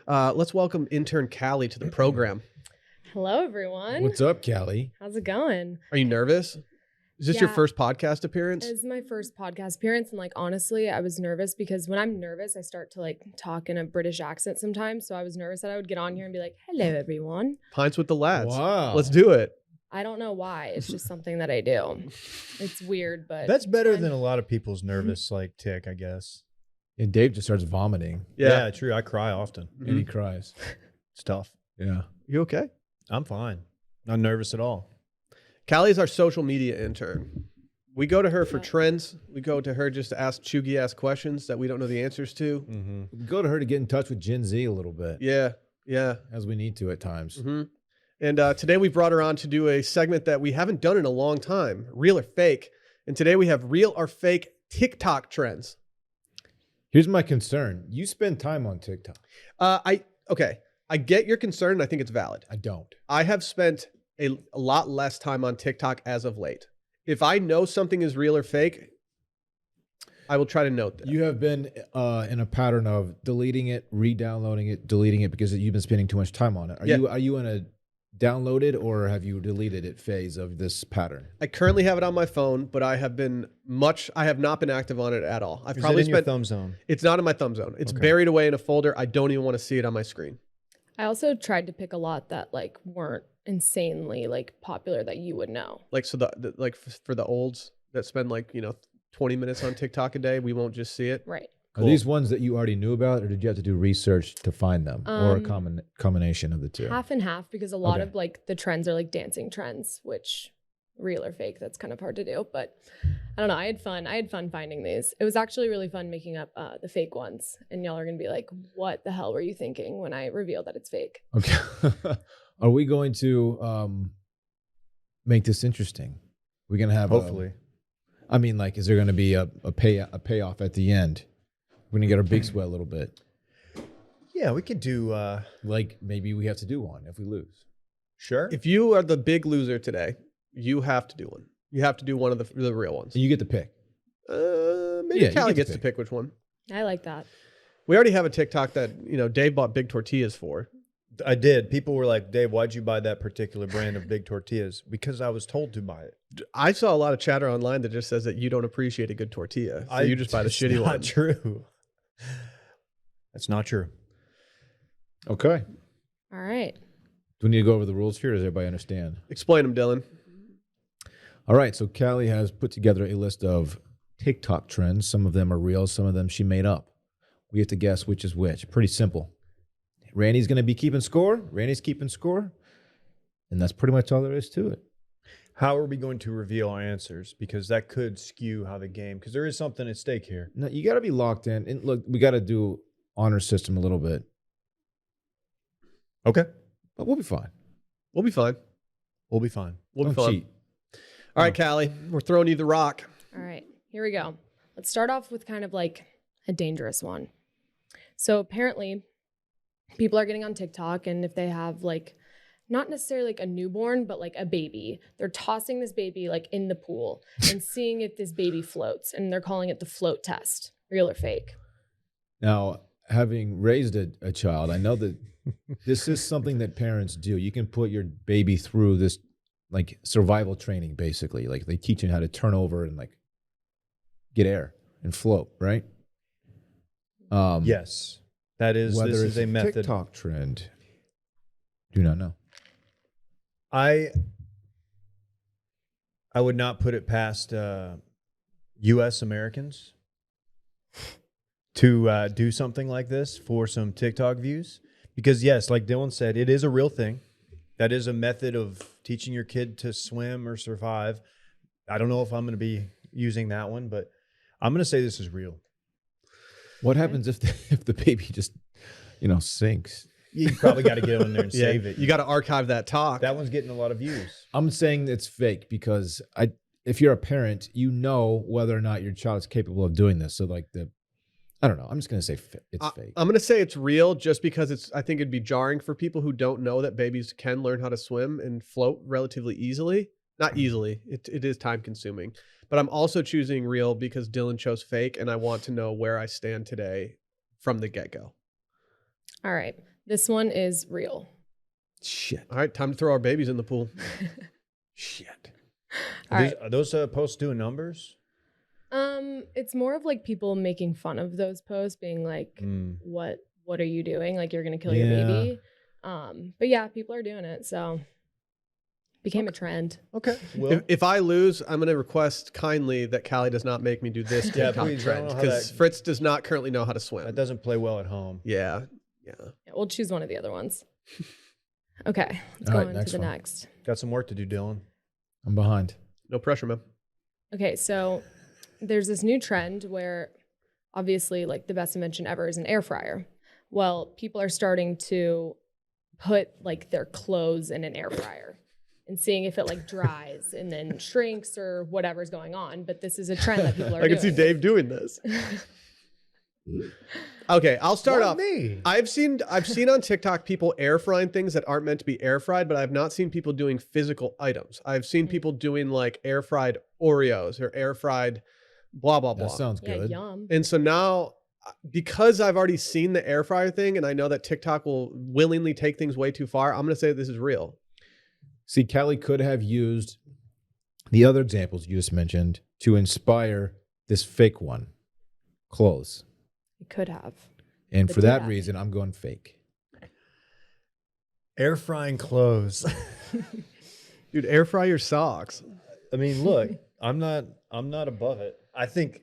Let's welcome intern Calli to the program. Hello, everyone. What's up, Calli? How's it going? Are you nervous? Is this your first podcast appearance? It's my first podcast appearance. And honestly, I was nervous because when I'm nervous, I start to talk in a British accent sometimes. So I was nervous that I would get on here and be like, hello, everyone. Pints with the lads. Wow. Let's do it. I don't know why. It's just something that I do. It's weird, but That's better fine. than a lot of people's nervous tick, I guess. And Dave just starts vomiting Yeah, true. I cry often. and he cries. It's tough. Yeah. You okay? I'm fine. Not nervous at all. Calli is our social media intern. We go to her for Yeah. trends. We go to her just to ask chuggy ass questions that we don't know the answers to. Mm-hmm. We go to her to get in touch with Gen Z a little bit, Yeah, yeah. as we need to at times. hmm And today we brought her on to do a segment that we haven't done in a long time, real or fake. And today we have real or fake TikTok trends. Here's my concern. You spend time on TikTok. Okay. I get your concern and I think it's valid. I don't. I have spent a lot less time on TikTok as of late. If I know something is real or fake, I will try to note that. You have been in a pattern of deleting it, re-downloading it, deleting it because you've been spending too much time on it. Are you in a downloaded or have you deleted it phase of this pattern? I currently have it on my phone, but I have not been active on it at all. I've Is probably it in your spent thumb zone? It's not in my thumb zone. It's Okay. buried away in a folder. I don't even want to see it on my screen. I also tried to pick a lot that weren't insanely popular that you would know. Like so for the olds that spend 20 minutes on TikTok a day, we won't just see it. Right. Are these ones that you already knew about or did you have to do research to find them or a combination of the two? Half and half because a lot Okay. of the trends are dancing trends, which real or fake, that's kind of hard to do. But I don't know. I had fun finding these. It was actually really fun making up the fake ones. And y'all are going to be like, what the hell were you thinking when I revealed that it's fake? Okay. Are we going to make this interesting? We're going to have Hopefully. is there going to be a payoff at the end? We're going to get our big sweat a little bit. Yeah, we could do. Maybe we have to do one if we lose. Sure. If you are the big loser today, you have to do one. You have to do one of the real ones. And you get to pick. Maybe Yeah, you Calli get to gets to pick. pick which one. I like that. We already have a TikTok that Dave bought big tortillas for. I did. People were like, Dave, why'd you buy that particular brand of big tortillas? Because I was told to buy it. I saw a lot of chatter online that just says that you don't appreciate a good tortilla, so you just buy the It's shitty not one. True. That's not true. Okay. All right. Do we need to go over the rules here or does everybody understand? Explain them, Dylan. All right. So Calli has put together a list of TikTok trends. Some of them are real. Some of them she made up. We have to guess which is which. Pretty simple. Randy's going to be keeping score. Randy's keeping score. And that's pretty much all there is to it. How are we going to reveal our answers? Because that could skew how the game, because there is something at stake here. No, you got to be locked in. And look, we got to do honor system a little bit. Okay. But we'll be fine. We'll be fine. We'll be fine. We'll Don't be fine. cheat. All right, Calli, we're throwing you the rock. All right, here we go. Let's start off with kind of a dangerous one. So apparently, people are getting on TikTok, and if they have not necessarily a newborn, but a baby, they're tossing this baby in the pool and seeing if this baby floats, and they're calling it the float test. Real or fake? Now, having raised a child, I know that this is something that parents do. You can put your baby through this survival training, basically. They teach you how to turn over and get air and float, right? Yes. That is, Whether this it's is a method. TikTok trend, do not know. I would not put it past U.S. Americans to do something like this for some TikTok views. Because yes, like Dylan said, it is a real thing. That is a method of teaching your kid to swim or survive. I don't know if I'm going to be using that one, but I'm going to say this is real. What happens if the baby just, sinks? You probably got to get on there and Yeah, save it. You got to archive that talk. That one's getting a lot of views. I'm saying it's fake because if you're a parent, you know whether or not your child is capable of doing this. So I don't know. I'm just gonna say it's fake. I'm gonna say it's real, just because I think it'd be jarring for people who don't know that babies can learn how to swim and float relatively easily. Not easily. It is time consuming. But I'm also choosing real because Dylan chose fake, and I want to know where I stand today from the get go. All right. This one is real. Shit. All right, time to throw our babies in the pool. Shit. All right. Are those posts doing numbers? It's more of like people making fun of those posts, being like, what are you doing? Like, you're gonna kill your baby. But yeah, people are doing it, so became a trend. Okay. Well, If I lose, I'm going to request kindly that Calli does not make me do this Yeah, TikTok please, I don't trend, know how because that- Fritz does not currently know how to swim. that doesn't play well at home. Yeah. Yeah, we'll choose one of the other ones. Okay, let's All go right, on to next the one. next. Got some work to do, Dylan. I'm behind. No pressure, man. Okay, so there's this new trend where obviously like the best invention ever is an air fryer. Well, people are starting to put like their clothes in an air fryer and seeing if it like dries and then shrinks or whatever's going on. But this is a trend that people are I doing. can see Dave doing this. Okay, I'll start Why off. me? I've seen on TikTok people air frying things that aren't meant to be air fried, but I've not seen people doing physical items. I've seen people doing like air fried Oreos or air fried blah blah blah. That sounds Yeah, good. yum. And so now, because I've already seen the air fryer thing, and I know that TikTok will willingly take things way too far, I'm going to say this is real. See, Calli could have used the other examples you just mentioned to inspire this fake one, clothes. It could have. And But for do that that. reason, I'm going fake. Air frying clothes. Dude, air fry your socks. I mean, look, I'm not above it. I think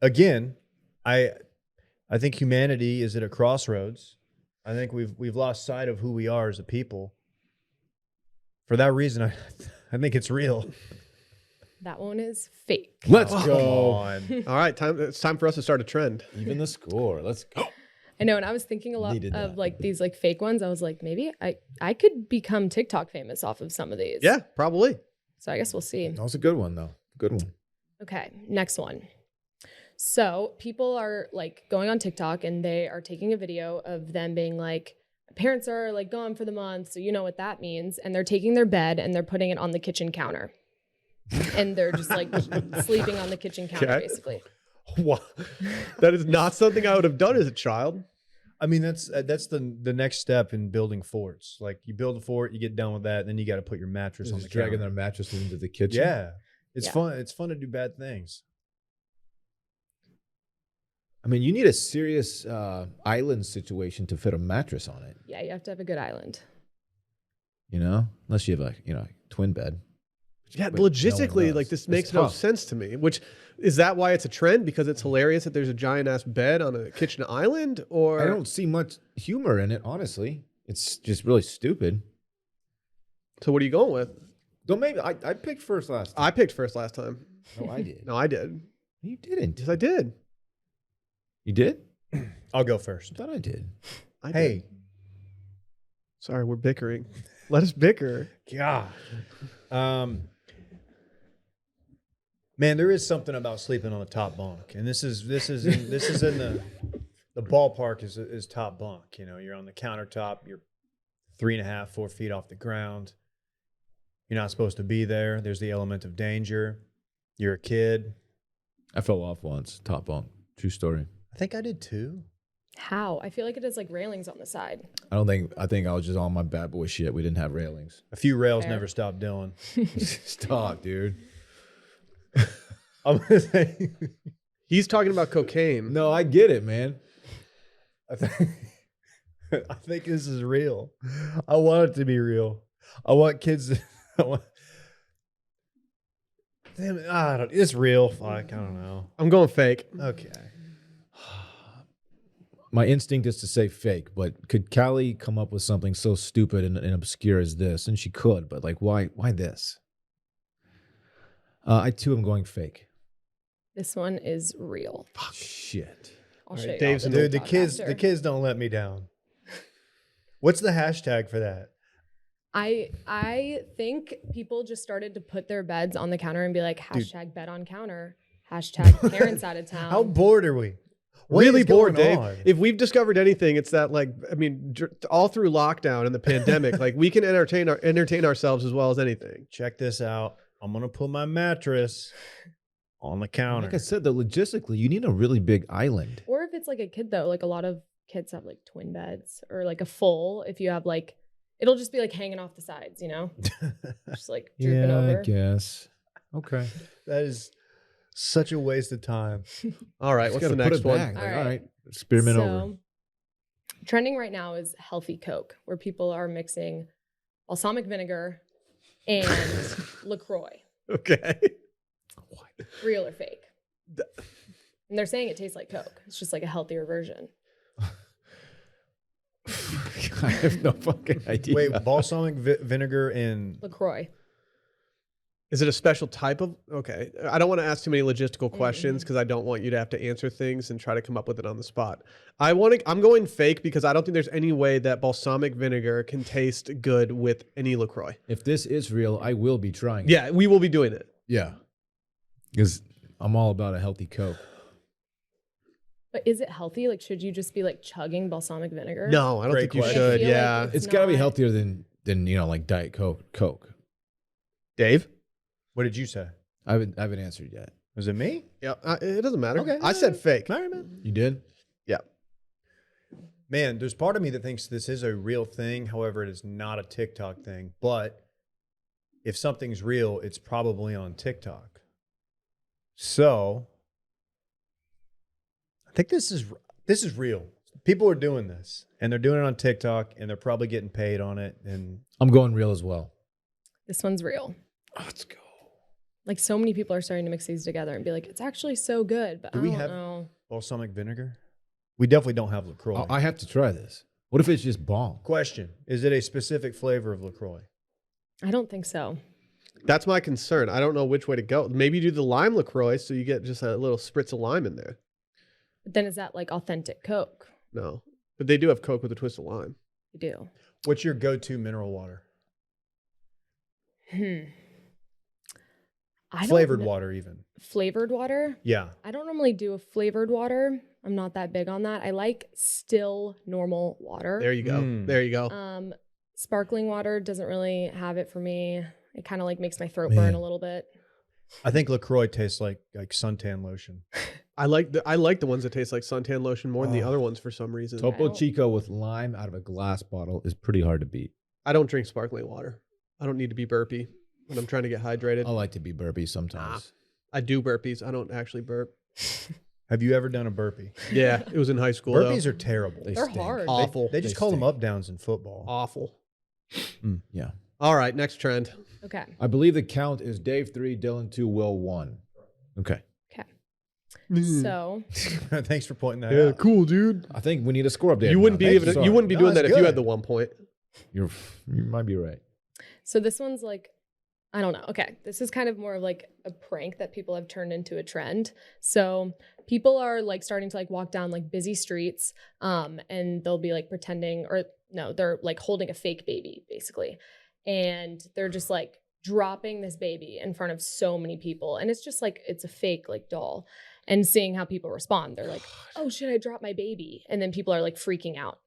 again, I think humanity is at a crossroads. I think we've lost sight of who we are as a people. For that reason, I think it's real. That one is fake. Let's Come go. on. All right, it's time for us to start a trend. Even the score. Let's go. I know, and I was thinking a lot Needed of that. like these like fake ones. I was like, maybe I could become TikTok famous off of some of these. Yeah, probably. So I guess we'll see. That was a good one, though. Good one. Okay, next one. So people are like going on TikTok and they are taking a video of them being like, my parents are like gone for the month, so you know what that means. And they're taking their bed and they're putting it on the kitchen counter. And they're just like sleeping on the kitchen counter, Okay. basically. Wow. That is not something I would have done as a child. I mean, that's the next step in building forts. Like you build a fort, you get done with that, then you got to put your mattress on the Just dragging counter. their mattresses into the kitchen. Yeah, it's Yeah. fun. It's fun to do bad things. I mean, you need a serious island situation to fit a mattress on it, Yeah, you have to have a good island. you know? Unless you have a twin bed. Yeah, But no one logistically, does. like this It's makes no tough. sense to me. Which is that why it's a trend? Because it's hilarious that there's a giant ass bed on a kitchen island, or I don't see much humor in it, honestly. It's just really stupid. So what are you going with? Don't maybe I picked first last time. I picked first last time. No, I did. No, I did. You didn't. Yes, I did. You did? I'll go I first. thought I did. I did. Hey, Sorry, we're bickering. Let us bicker. God. Man, there is something about sleeping on the top bunk, and this is in the ballpark is top bunk. You know, you're on the countertop. You're 3.5, 4 feet off the ground. You're not supposed to be there. There's the element of danger. You're a kid. I fell off once. Top bunk. True story. I think I did too. How? I feel like it has like railings on the side. I think I was just on my bad boy shit. We didn't have railings. A few rails Fair. never stopped Dylan. Stop, dude. I'm gonna say, He's talking about cocaine. No, I get it, man. I think this is real. I want it to be real. I want kids to. Damn it! It's real. Fuck, I don't know. I'm going fake. Okay. My instinct is to say fake, but could Calli come up with something so stupid and obscure as this? And she could, but like, why this? I too am going fake. This one is real. Shit. I'll All show right, you. all Dave's in Dude, the TikTok kids after. don't let me down. What's the hashtag for that? I think people just started to put their beds on the counter and be like, hashtag bed on counter, hashtag parents out of town. How bored are we? What really is bored, going Dave. on? If we've discovered anything, it's that like I mean, all through lockdown and the pandemic, like we can entertain ourselves as well as anything. Check this out. I'm gonna put my mattress on the counter. Like I said, though, logistically, you need a really big island. Or if it's like a kid though, like a lot of kids have like twin beds or like a full. If you have like, it'll just be like hanging off the sides, you know, just like drooping Yeah, over. I guess. Okay. That is such a waste of time. All right, Just what's the gotta put next it one? back. Like, All all right. right. Experiment over. Trending right now is healthy Coke, where people are mixing balsamic vinegar and LaCroix, Okay. real or fake. And they're saying it tastes like Coke. It's just like a healthier version. I have no fucking idea. Wait, balsamic vinegar and LaCroix. Is it a special type of? Okay, I don't want to ask too many logistical questions because I don't want you to have to answer things and try to come up with it on the spot. I'm going fake because I don't think there's any way that balsamic vinegar can taste good with any LaCroix. If this is real, I will be trying it. Yeah, we will be doing it. Yeah. Because I'm all about a healthy Coke. But is it healthy? Like, should you just be like chugging balsamic vinegar? No, I don't Great think you question. should. I feel like Yeah, It's got to be not- healthier than like Diet Coke. Dave. what did you say? I haven't answered yet. Was it me? Yeah, it doesn't matter. Okay, I said fake. All right, man. You did? Yeah. Man, there's part of me that thinks this is a real thing. However, it is not a TikTok thing. But if something's real, it's probably on TikTok. So I think this is real. People are doing this, and they're doing it on TikTok, and they're probably getting paid on it. And I'm going real as well. This one's real. Let's go. Like, so many people are starting to mix these together and be like, it's actually so good. But Do I we don't have- know. balsamic vinegar, we definitely don't have LaCroix. I have to try this. What if it's just bomb? Question: is it a specific flavor of LaCroix? I don't think so. That's my concern. I don't know which way to go. Maybe you do the lime LaCroix so you get just a little spritz of lime in there. But then is that like authentic Coke? No, but they do have Coke with a twist of lime. You do. What's your go-to mineral water? I don't Flavored kn- water, even. Flavored water? Yeah. I don't normally do a flavored water. I'm not that big on that. I like still normal water. There you go. Mm. There you go. Sparkling water doesn't really have it for me. It kind of like makes my throat burn Man. a little bit. I think LaCroix tastes like suntan lotion. I like the ones that taste like suntan lotion more than the Oh. other ones for some reason. Topo don't- Chico with lime out of a glass bottle is pretty hard to beat. I don't drink sparkling water. I don't need to be burpy when I'm trying to get hydrated. I like to be burpy sometimes. I do burpees. I don't actually burp. Have you ever done a burpee? Yeah, it was in high school. Burpees are terrible. They They're stink. hard. awful. They just They call them stink. up downs in football. Awful. Yeah. All right, next trend. Okay. I believe the count is Dave 3, Dylan 2, Will 1. Okay. So Thanks for pointing that out. cool, dude. I think we need a score update. You wouldn't be now. even, Sorry. you wouldn't be No, doing that that's if you good. had the 1 point. You might be right. So this one's like, I don't know. Okay. This is kind of more of like a prank that people have turned into a trend. So people are like starting to like walk down like busy streets and they'll be like pretending, or no, they're like holding a fake baby basically. And they're just like dropping this baby in front of so many people. And it's just like, it's a fake like doll. And seeing how people respond, they're like, oh shit, I dropped my baby. And then people are like freaking out.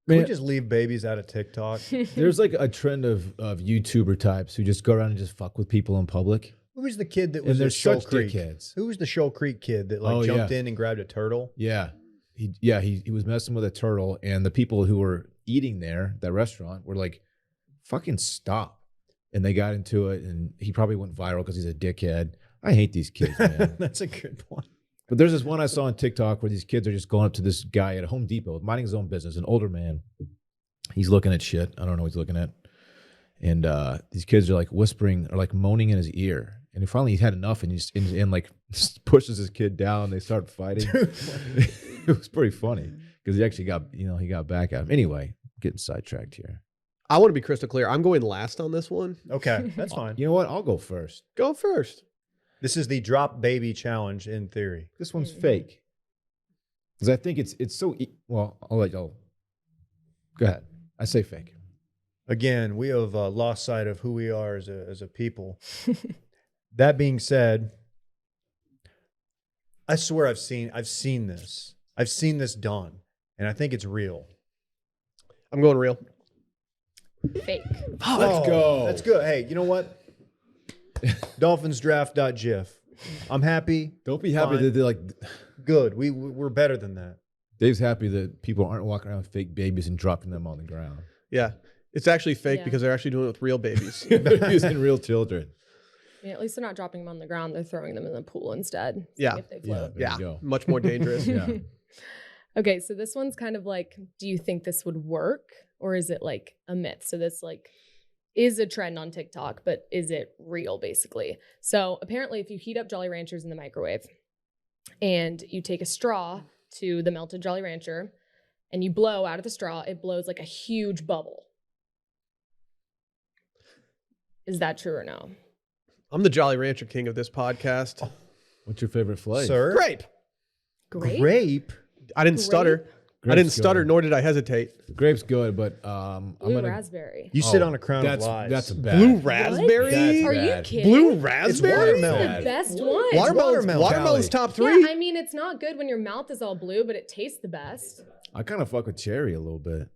Can we Man, just leave babies out of TikTok? there's like a trend of YouTuber types who just go around and just fuck with people in public. Who was the kid that And was they're at Shoal such Creek? dickheads. Who was the Shoal Creek kid that like Oh, jumped yeah. in and grabbed a turtle? Yeah. He was messing with a turtle, and the people who were eating there, that restaurant, were like, fucking stop. And they got into it, and he probably went viral because he's a dickhead. I hate these kids, man. That's a good point. But there's this one I saw on TikTok where these kids are just going up to this guy at Home Depot, minding his own business, an older man. He's looking at shit. I don't know what he's looking at. And these kids are like whispering or like moaning in his ear. And finally he had enough and like pushes his kid down. They start fighting. It was pretty funny because he actually got, he got back at him. Anyway, getting sidetracked here. I want to be crystal clear. I'm going last on this one. Okay, that's fine. You know what? I'll go first. Go first. This is the drop baby challenge in theory. This one's fake. Because I think it's so, well, I'll let y'all. Go ahead. I say fake. Again, we have lost sight of who we are as a people. That being said, I swear I've seen this. I've seen this done, and I think it's real. I'm going real. Fake. Let's go. That's good. Hey, you know what? Dolphinsdraft.gif. I'm happy. Don't be happy Fine. that they're like. Good. We're better than that. Dave's happy that people aren't walking around with fake babies and dropping them on the ground. Yeah. It's actually fake Yeah. because they're actually doing it with real babies. They're using real children. I mean, at least they're not dropping them on the ground. They're throwing them in the pool instead. seeing Yeah. If they Yeah, float. there you go. Much more dangerous. Yeah. Okay, so this one's kind of like, do you think this would work, or is it like a myth? So this like is a trend on TikTok, but is it real basically? So apparently if you heat up Jolly Ranchers in the microwave and you take a straw to the melted Jolly Rancher and you blow out of the straw, it blows like a huge bubble. Is that true or no? I'm the Jolly Rancher king of this podcast. What's your favorite flavor? Sir? Grape. Grape? I didn't Grape? stutter. I didn't stutter, nor did I hesitate. Grape's good, but I'm Blue gonna. raspberry. You sit on a crown That's of lies. that's bad. Blue What? raspberry? Are you bad. kidding? Blue It's raspberry? watermelon. The best one. Watermelon's, watermelon, watermelon's Calli. top three. Yeah, I mean, it's not good when your mouth is all blue, but it tastes the best. I kind of fuck with cherry a little bit.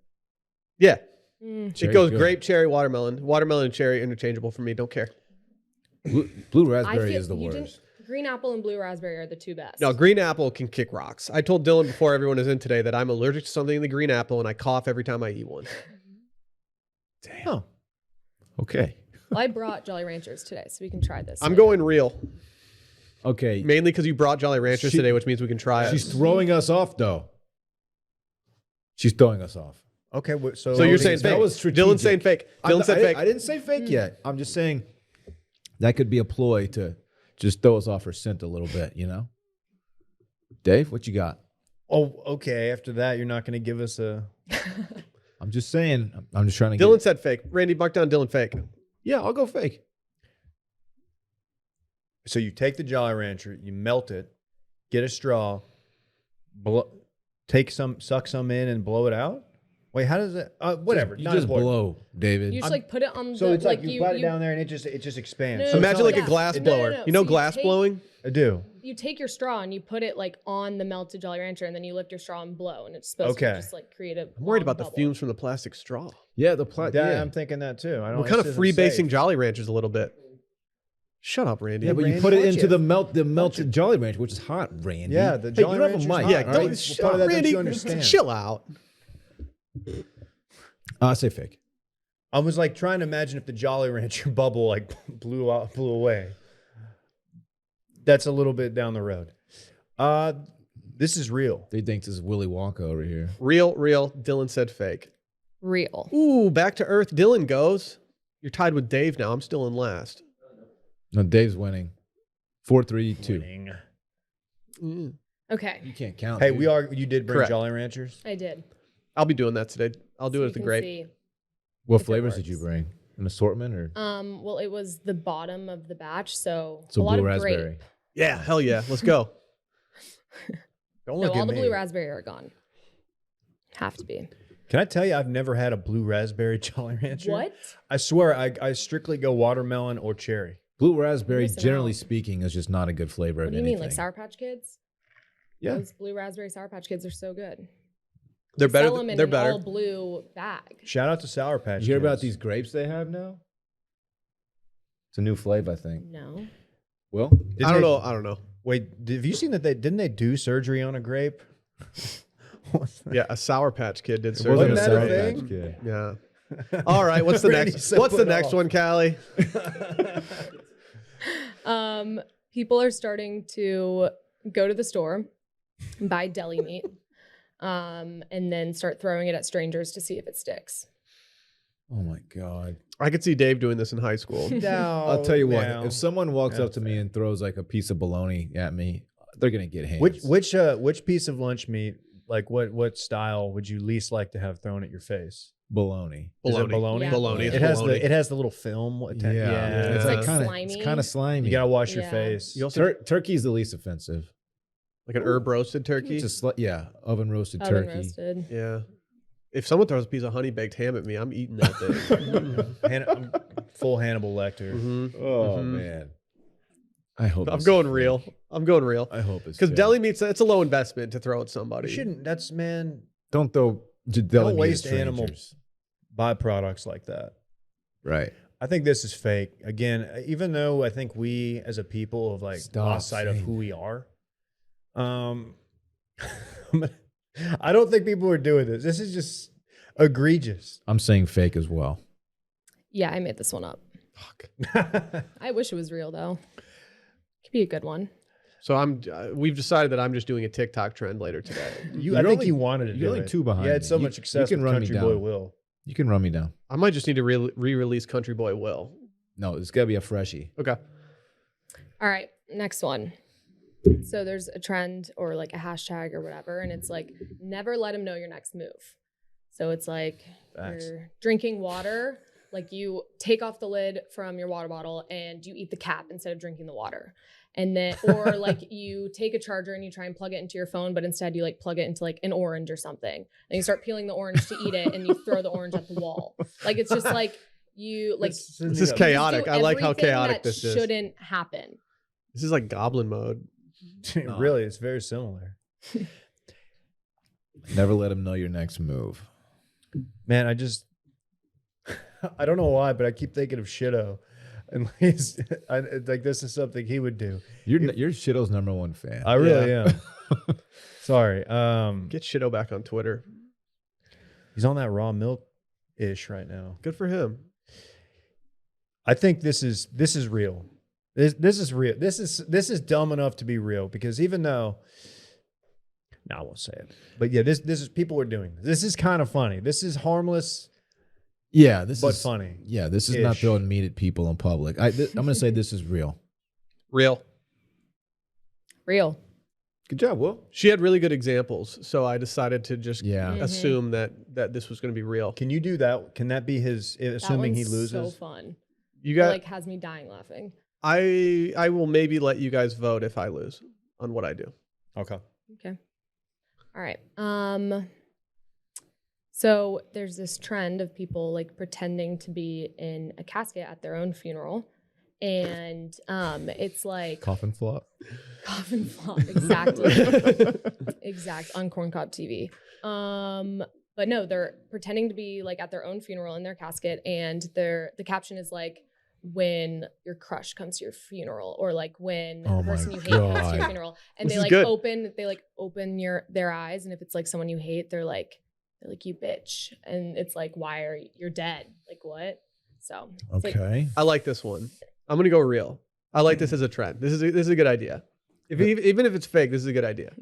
Yeah. Mm. It goes grape, cherry, watermelon. Watermelon and cherry interchangeable for me. Don't care. Blue raspberry is the you worst. Green apple and blue raspberry are the two best. No, green apple can kick rocks. I told Dylan before everyone is in today that I'm allergic to something in the green apple and I cough every time I eat one. Damn. Oh. Okay. Well, I brought Jolly Ranchers today, so we can try this. I'm later. going real. Okay. Mainly because you brought Jolly Ranchers She- today, which means we can try it. She's throwing us off, though. She's throwing us off. Okay, so So you're saying that fake. was strategic. Dylan's saying fake. Dylan said fake. I didn't say fake yet. I'm just saying that could be a ploy to just throw us off her scent a little bit, you know? Dave, what you got? Oh, okay. After that, you're not going to give us a. I'm just saying. I'm just trying to Dylan said fake. Randy, mark down Dylan fake. Yeah, I'll go fake. So you take the Jolly Rancher, you melt it, get a straw, suck some in, and blow it out. Wait, how does it? Whatever. You not just important. blow, David. You just like put it on So the it's like you put it you, down there and it just expands. No, So no, it's Imagine not like a yeah. glass No, no, blower. no. You know So you glass take- blowing? I do. You take your straw and you put it like on the melted Jolly Rancher, and then you lift your straw and blow, and it's supposed Okay. to just like create a. I'm worried long about the bubble. fumes from the plastic straw. yeah, the Yeah, yeah. I'm thinking that too. I don't. We're kind of freebasing Jolly Ranchers a little bit. Shut up, Randy. Yeah, but you Randy, put it watch into it. the melted Jolly Ranch, which is hot, Randy. Yeah, the Hey, Jolly you don't have Rancher's a mic. hot. yeah, all don't right? Well, shut part of up, that, don't Randy. you understand? Chill out. I say fake. I was like trying to imagine if the Jolly Rancher bubble like blew away. That's a little bit down the road. This is real. They think this is Willy Wonka over here. Real. Dylan said fake. Real. Ooh, back to earth. Dylan goes. You're tied with Dave now. I'm still in last. No, Dave's winning. 4-3-2. Winning. Mm. Okay, You can't count. Hey, dude. you did bring Correct. Jolly Ranchers? I did. I'll be doing that today. I'll do So it you at the can grape. see. What if it flavors did you works. bring? An assortment or Well, it was the bottom of the batch, so so a lot blue of raspberry? grape. Yeah, hell yeah. Let's go. Don't No, look all at the me. blue raspberry are gone. Have to be. Can I tell you, I've never had a blue raspberry Jolly Rancher. What? I swear, I strictly go watermelon or cherry. Blue raspberry, Missing generally out. speaking, is just not a good flavor What of do you anything. mean, like Sour Patch Kids? Yeah. Those blue raspberry Sour Patch Kids are so good. They're They better. Sell them in They're an better. all blue bag. Shout out to Sour Patch Did you hear about Kids. these grapes they have now? It's a new flavor, I think. No. Well, Didn't I don't they- know. I don't know. Wait, have you seen that didn't they do surgery on a grape? What's that? Yeah, a Sour Patch Kid did it surgery. wasn't a Wasn't that a Sour thing? Patch Kid. Yeah. All right. What's the Randy next? said What's the put next off. one, Callie? People are starting to go to the store, buy deli meat, and then start throwing it at strangers to see if it sticks. Oh my god! I could see Dave doing this in high school. No, I'll tell you what. no. If someone walks Yeah, up to me and throws like a piece of bologna at me, they're gonna get hands. Which piece of lunch meat, like what style would you least like to have thrown at your face? bologna? Is it Bologna. bologna? Yeah. Bologna. It It's has bologna. it has the little film. Yeah, It's it's like like kind of slimy. it's kind of slimy. You gotta wash your Yeah. face. You also Turkey's the least offensive. like an herb roasted turkey. It's a oven roasted Oven turkey. roasted. Yeah. If someone throws a piece of honey baked ham at me, I'm eating that thing. I'm full Hannibal Lecter. Mhm. Oh Mhm. man, I hope I'm it's going fake. real. I'm going real. I hope it's Because fake. deli meats, it's a low investment to throw at somebody. You shouldn't. That's man. Don't throw deli Don't meat at waste animal strangers. byproducts like that. Right. I think this is fake. Again, even though I think we as a people have like Stop lost sight of saying who we are. I don't think people are doing this. This is just egregious. I'm saying fake as well. Yeah, I made this one up. Fuck. I wish it was real though. Could be a good one. So we've decided that I'm just doing a TikTok trend later today. I think you wanted to do you're only it. two behind You had me. so You- much you success can with run me Country Boy down. Will. You can run me down. I might just need to re-release Country Boy Will. No, it's gotta be a freshie. Okay. All right, next one. So there's a trend or like a hashtag or whatever, and it's like never let him know your next move. So it's like Facts. you're drinking water, like you take off the lid from your water bottle and you eat the cap instead of drinking the water. And then, or like you take a charger and you try and plug it into your phone, but instead you like plug it into like an orange or something. And you start peeling the orange to eat it and you throw the orange at the wall. Like it's just like you like This is you just chaotic. do I like how everything chaotic that this is. shouldn't happen. This is like goblin mode. Really, it's very similar. Never let him know your next move. Man, I don't know why, but I keep thinking of Shido. And like this is something he would do. You're Shitto's #1 fan. I really Yeah. am. Sorry. Get Shido back on Twitter. He's on that raw milk ish right now. Good for him. I think this is real. This is real. This is dumb enough to be real because even though no, I won't say it. But yeah, this is people are doing this. This is kind of funny. This is harmless Yeah, this but is funny. Yeah, this is not Ish. throwing meat at people in public. I'm gonna say this is real. Real. Real. Good job, Will. She had really good examples, so I decided to just Yeah. assume that this was going to be real. Can you do that? Can that be his assuming he That one's loses? so fun. You It got. like has me dying laughing. I will maybe let you guys vote if I lose on what I do. Okay. Okay. All right. So there's this trend of people like pretending to be in a casket at their own funeral. And it's like Coffin flop. coffin flop. Exactly. Exact on Corncob TV. But no, they're pretending to be like at their own funeral in their casket, and the caption is like when your crush comes to your funeral, or like when Oh the my person you hate comes to your God. funeral, and This they is like good. open their eyes, and if it's like someone you hate, they're like you bitch, and it's like why are you're dead? Like what? So it's like, Okay. I like this one. I'm going to go real. I like this as a trend. This is a good idea. Even if it's fake, this is a good idea.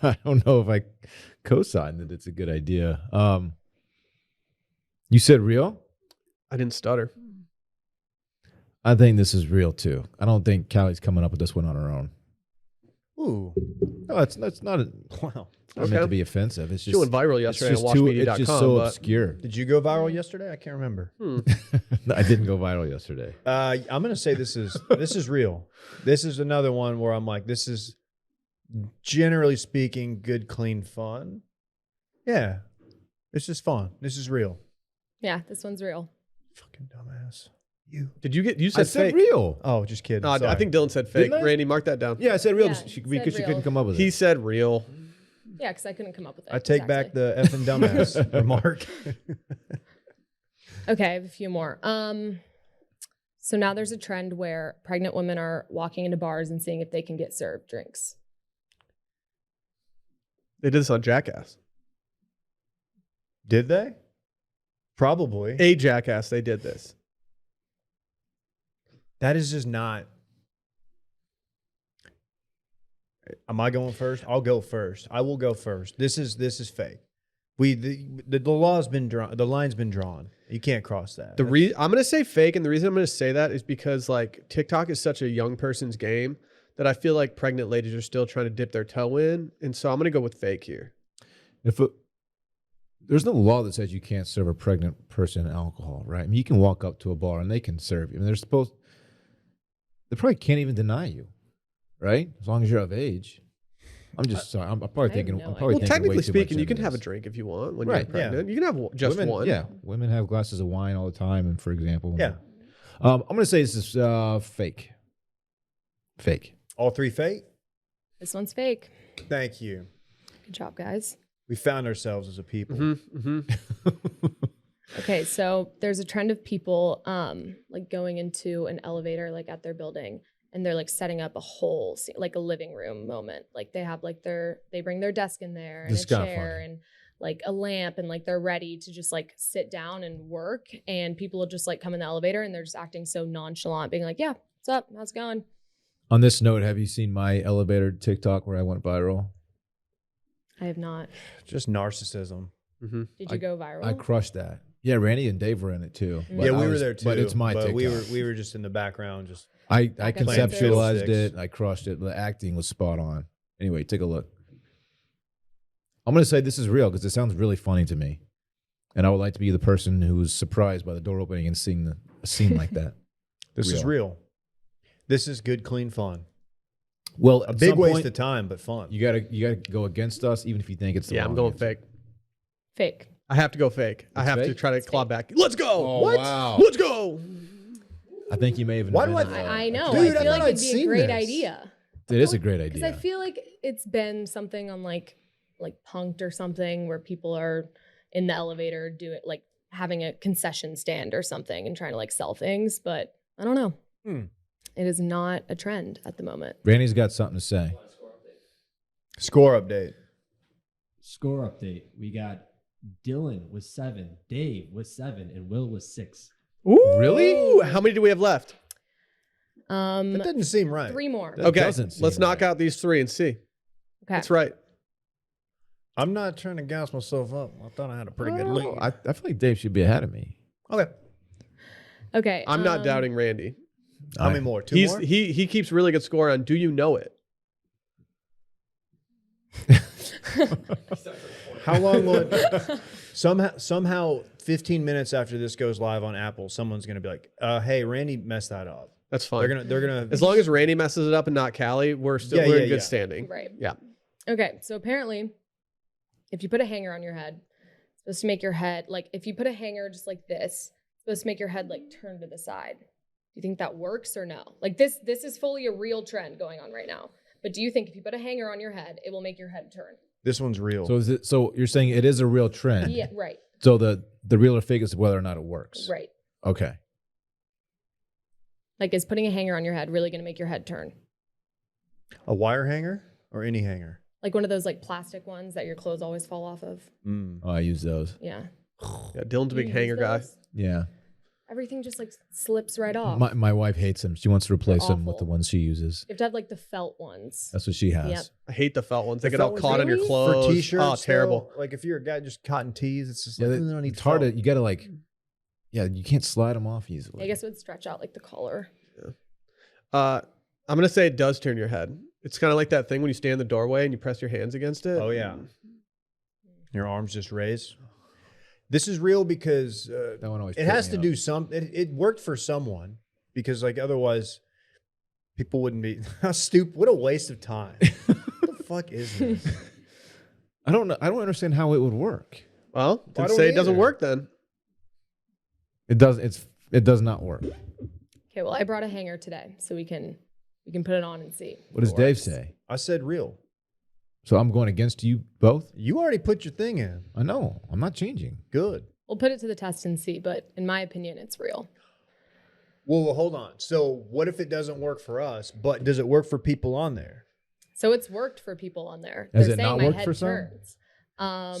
I don't know if I co-sign that it's a good idea. You said real? I didn't stutter. I think this is real too. I don't think Calli's coming up with this one on her own. Ooh. No, that's not Wow. not meant to be offensive. It's She just went viral it's yesterday on just too. watchmedia.com. It's just so but obscure. Did you go viral yesterday? I can't remember. I didn't go viral yesterday. I'm gonna say this is real. This is another one where I'm like, this is generally speaking good, clean fun. Yeah, this is fun. This is real. yeah, this one's real. Fucking dumbass. You. did you get? You I said said fake. real. Oh, just kidding. No, I Sorry. think Dylan said fake. Didn't I? Randy, mark that down. Yeah, I said real Yeah, just said because she real. couldn't come up with He it. said real. Yeah, because I couldn't come up with it. I take back the effing dumbass remark. Okay, I have a few more. So now there's a trend where pregnant women are walking into bars and seeing if they can get served drinks. They did this on Jackass. Did they? Probably. A Jackass, they did this. That is just not. Am I going first? I'll go first. I will go first. This is fake. The law's been drawn. The line's been drawn. You can't cross that. I'm gonna say fake, and the reason I'm gonna say that is because like TikTok is such a young person's game that I feel like pregnant ladies are still trying to dip their toe in, and so I'm gonna go with fake here. There's no law that says you can't serve a pregnant person alcohol, right? I mean, you can walk up to a bar and they can serve you. I mean, they probably can't even deny you, right? As long as you're of age. I'm just sorry. I'm probably I have thinking. no I'm idea. probably Well, thinking technically way too much speaking, you into can have a this. drink if you want when Right, you're pregnant. yeah. You can have just Women, one. Yeah, women have glasses of wine all the time, and for example. Yeah. I'm gonna say this is fake. Fake. All three fake? This one's fake. Thank you. Good job, guys. We found ourselves as a people. Okay, so there's a trend of people like going into an elevator like at their building, and they're like setting up a whole like a living room moment. Like they have like they bring their desk in there and This a is kinda chair funny. and like a lamp, and like they're ready to just like sit down and work, and people will just like come in the elevator and they're just acting so nonchalant, being like, yeah, what's up, how's it going? On this note, have you seen my elevator TikTok where I went viral? I have not. Just narcissism. Did you go viral? I crushed that. Yeah, Randy and Dave were in it too. Mm. But Yeah, I we were was- there too. But it's my TikTok. we were just in the background. Just I Back up conceptualized dancers. it. I crushed it. The acting was spot on. Anyway, take a look. I'm going to say this is real because it sounds really funny to me. And I would like to be the person who was surprised by the door opening and seeing a scene like that. this is Real. real. This is good, clean fun. Well, A at big some waste point, of time, but fun. you gotta go against us, even if you think it's the Yeah, wrong I'm going answer. fake. Fake. I have to go fake. I It's have to fake? try to claw back. Let's go. Oh, What? wow. Let's go. I think you may have. Why do I invented I know. Dude, I I feel thought like I'd it'd be a seen great this. idea. It is a great Because idea. I feel like it's been something on like Punked or something where people are in the elevator doing like having a concession stand or something and trying to like sell things, but I don't know. It is not a trend at the moment. Randy's got something to say. Score update. Score update. We got Dylan with 7, Dave with 7, and Will with 6. Really? How many do we have left? That doesn't seem right. 3 more. That Okay, doesn't seem let's knock right. out these 3 and see. Okay. That's right. I'm not trying to gas myself up. I thought I had a pretty good lead. I feel like Dave should be ahead of me. Okay. Okay. I'm not doubting Randy. How many more? 2 more? He keeps really good score on Do You Know It? How long will it? Somehow, 15 minutes after this goes live on Apple, someone's gonna be like, "Hey, Randy messed that up." That's fine. They're gonna. As long as Randy messes it up and not Calli, we're still Yeah, we're yeah, in good yeah. standing. Right. Yeah. Okay. So apparently, if you put a hanger on your head, it's supposed to make your head like if you put a hanger just like this, it's supposed to make your head like turn to the side. Do you think that works or no? Like this is fully a real trend going on right now. But do you think if you put a hanger on your head, it will make your head turn? This one's real. So is it? So you're saying it is a real trend? Yeah, right. So the real or fake is whether or not it works. Right. Okay. Like is putting a hanger on your head really going to make your head turn? A wire hanger or any hanger? Like one of those like plastic ones that your clothes always fall off of. Oh, I use those. Yeah. Yeah, Dylan's a big You hanger use guy. those? Yeah. Everything just like slips right off. My wife hates them. She wants to replace They're them with the awful. ones she uses. You have to have like the felt ones. That's what she has. Yep. I hate the felt ones. They The get all felt caught ones on your really? clothes. For t-shirts, Oh, terrible. though, like if you're a guy just cotton tees, it's just Yeah, like, I don't need it's hard felt. to. You gotta like. Yeah, you can't slide them off easily. I guess it would stretch out like the collar. I'm gonna say it does turn your head. It's kind of like that thing when you stand in the doorway and you press your hands against it. Oh yeah, your arms just raise. This is real because that one always. it tripped has me to up. do some. It worked for someone because like otherwise, people wouldn't be. How stupid! What a waste of time. What the fuck is this? I don't know. I don't understand how it would work. Well, I didn't don't say it doesn't either. work then. It does. It does not work. Okay, well I brought a hanger today, so we can put it on and see. What does if it Dave works. say? I said real. So I'm going against you both. You already put your thing in. I know. I'm not changing. Good. We'll put it to the test and see, but in my opinion, it's real. Well, hold on. So what if it doesn't work for us, but does it work for people on there? So it's worked for people on there. Has They're it saying not my worked head for some? turns.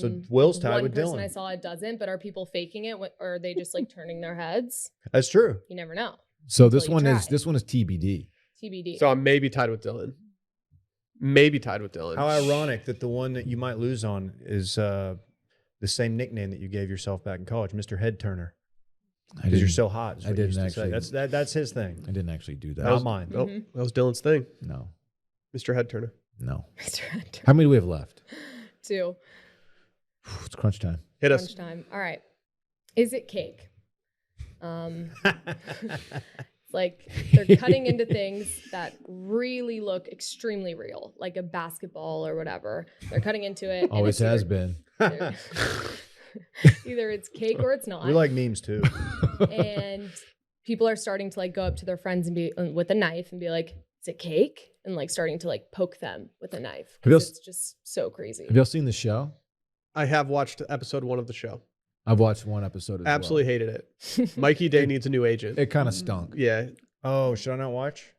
So Will's tied one with person Dylan. I saw it doesn't, but are people faking it, or are they just like turning their heads? That's true. You never know. So this you one is try. TBD. TBD. So I'm maybe tied with Dylan. Maybe tied with Dylan. How ironic that the one that you might lose on is the same nickname that you gave yourself back in college, Mr. Head Turner, because you're so hot. is I what you didn't used to say. actually- That's his thing, I didn't actually do that. not mine. Nope, Mhm. that was Dylan's thing. No. Mr. Head Turner. No. Mr. Hunter. How many do we have left? 2. It's crunch time. Hit us. Lunchtime. All right. Is it cake? It's like they're cutting into things that really look extremely real, like a basketball or whatever. They're cutting into it. and Always it's has either- been. Either it's cake or it's not. We like memes too. And people are starting to like go up to their friends and be with a knife and be like, "Is it cake?" And like starting to like poke them with a knife. Have y'all- It's just so crazy. Have y'all seen the show? I have watched episode 1 of the show. I've watched one episode as Absolutely hated it. Mikey Day needs a new agent. It kind of stunk. Yeah, Oh, should I not watch?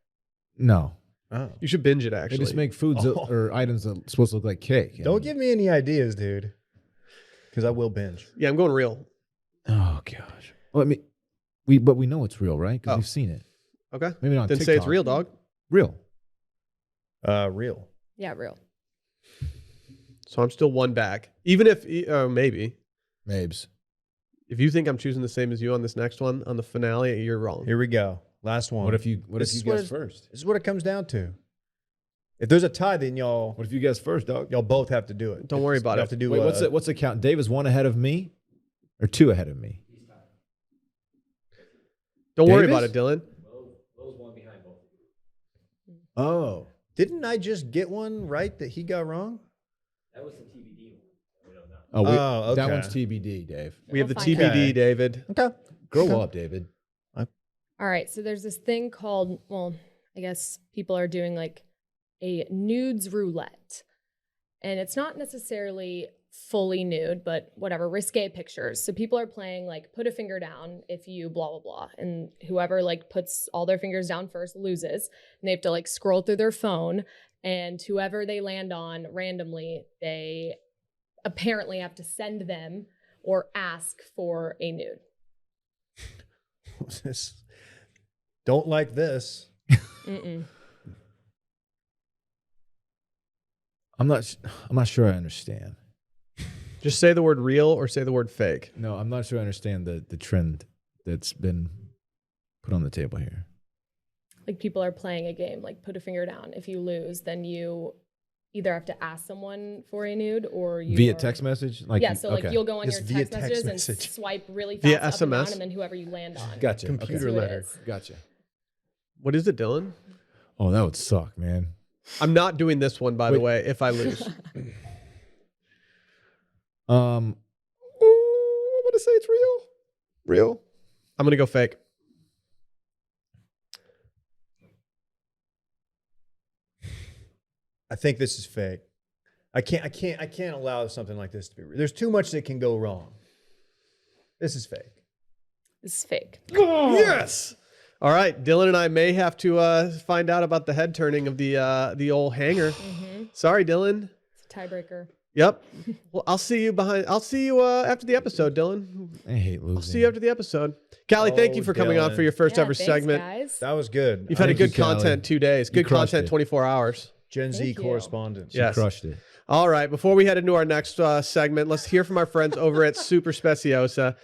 No. Oh. you should binge it. They Actually, just make foods or items that are supposed to look like cake. Don't give me any ideas, dude. Because I will binge. Yeah, I'm going real. Oh gosh. Well, I mean, but we know it's real, right? Because Oh. we've seen it. Okay, Maybe not. then TikTok. say it's real, dog. Real. Real. Yeah, real. So I'm still 1 back. Even if maybe Mabes. if you think I'm choosing the same as you on this next one on the finale, you're wrong. Here we go. Last one. What if you This is guess what- first? This is what it comes down to. If there's a tie, then y'all What if you guess first, dog? both have to do it. Don't worry about You it. have to do. Wait, what's the count? Dave is 1 ahead of me, or 2 ahead of me? Don't worry Davis? about it, Dylan. Oh, Didn't I just get one right that he got wrong? oh, Oh, that okay. one's TBD, Dave. We have the We'll find TBD, out. David. Okay. Grow up, David. All right, so there's this thing called, well, I guess people are doing like a nudes roulette. And it's not necessarily fully nude, but whatever, risque pictures. So people are playing like put a finger down if you blah, blah, blah. And whoever like puts all their fingers down first loses. And they have to like scroll through their phone. And whoever they land on randomly, they apparently have to send them or ask for a nude. Don't like this. Mm-mm. I'm not sure I understand. Just say the word real or say the word fake. No, I'm not sure I understand the trend that's been put on the table here. Like people are playing a game, like put a finger down. If you lose, then you either have to ask someone for a nude or you Via are- text message? Like yeah, so like okay. you'll go on Just your via text text messages message. and swipe really Via fast up and SMS? down, and then whoever you land on. Gotcha. Computer okay. Who it letter. is. Gotcha. What is it, Dylan? Oh, that would suck, man. I'm not doing this one, by the Wait. way, if I lose. I'm gonna say it's real. Real. I'm going to go fake. I think this is fake. I can't allow something like this to be real. There's too much that can go wrong. This is fake. It's fake. Yes. All right. Dylan and I may have to find out about the head turning of the old hanger. Mm-hmm. Sorry, Dylan. It's a tiebreaker. Yep. Well, I'll see you after the episode, Dylan. I hate losing. I'll see you after the episode. Callie, thank you Oh, for coming on Dylan. for your first Yeah, ever thanks, segment. guys. That was good. You've had a Thank you, good content Callie. 2 days. Good crushed content, it. 24 hours. Gen Z Thank you. correspondence. Yes. Crushed it. All right. Before we head into our next segment, let's hear from our friends over at Super Speciosa.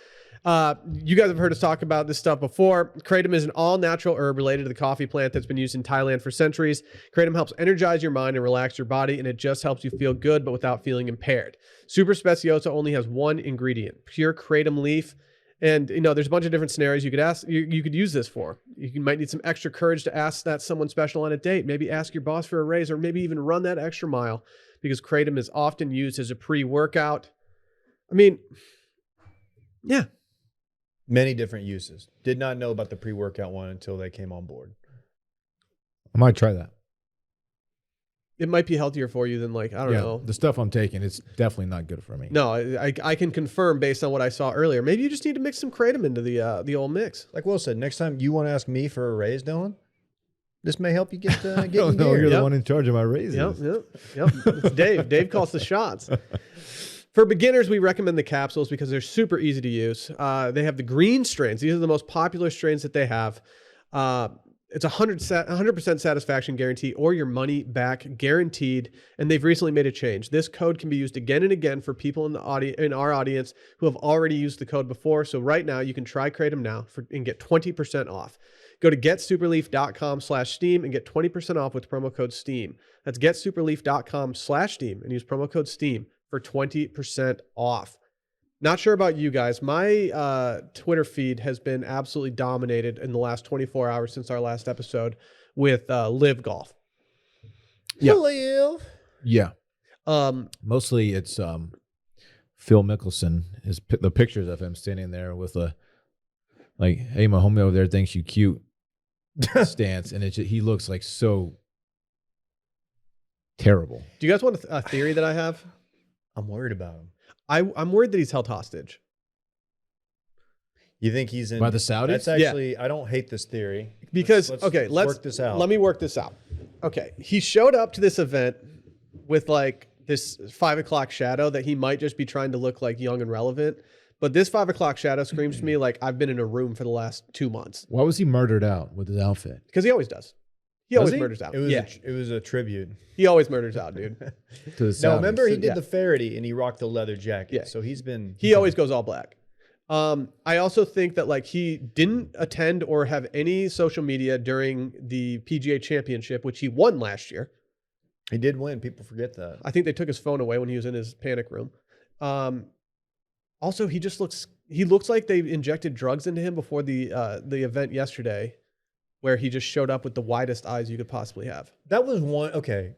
You guys have heard us talk about this stuff before. Kratom is an all-natural herb related to the coffee plant that's been used in Thailand for centuries. Kratom helps energize your mind and relax your body, and it just helps you feel good, but without feeling impaired. Super Speciosa only has one ingredient, pure kratom leaf. And, there's a bunch of different scenarios you could ask. You could use this for. You might need some extra courage to ask that someone special on a date. Maybe ask your boss for a raise, or maybe even run that extra mile, because kratom is often used as a pre-workout. I mean, yeah. Many different uses. Did not know about the pre-workout one until they came on board. I might try that. It might be healthier for you than I don't know. The stuff I'm taking, it's definitely not good for me. No, I can confirm based on what I saw earlier. Maybe you just need to mix some kratom into the old mix. Like Will said, next time you want to ask me for a raise, Dylan, this may help you get I get don't in know. gear. You're Yep. the one in charge of my raises. Yep. It's Dave. Dave calls the shots. For beginners, we recommend the capsules because they're super easy to use. They have the green strains. These are the most popular strains that they have. It's 100% satisfaction guarantee or your money back guaranteed. And they've recently made a change. This code can be used again and again for people in our audience who have already used the code before. So right now you can try Kratom now and get 20% off. Go to getsuperleaf.com/steam and get 20% off with promo code STEAM. That's getsuperleaf.com/steam and use promo code STEAM for 20% off. Not sure about you guys. My Twitter feed has been absolutely dominated in the last 24 hours since our last episode with Live Golf. Yeah. Live. Yeah. Um, Mostly it's Phil Mickelson. The pictures of him standing there with a like, hey, my homie over there thinks you cute stance, and he looks like so terrible. Do you guys want a theory that I have? I'm worried about him. I'm worried that he's held hostage. You think he's in By the Saudis? That's actually I don't hate this theory Because let's let's work this out. Let me work this out. Okay, he showed up to this event with like this 5 o'clock shadow that he might just be trying to look like young and relevant. But this 5 o'clock shadow screams to me like I've been in a room for the last 2 months. Why was he murdered out with his outfit? Because he always does. He Does always he? murders out. It was a tribute. He always murders out, dude. To the No, Saudis. remember he did Yeah. the Faraday and he rocked the leather jacket. Yeah. So he's been He always goes all black. I also think that like he didn't attend or have any social media during the PGA Championship, which he won last year. He did win. People forget that. I think they took his phone away when he was in his panic room. Also, he looks like they injected drugs into him before the event yesterday, where he just showed up with the widest eyes you could possibly have. That was one. Okay.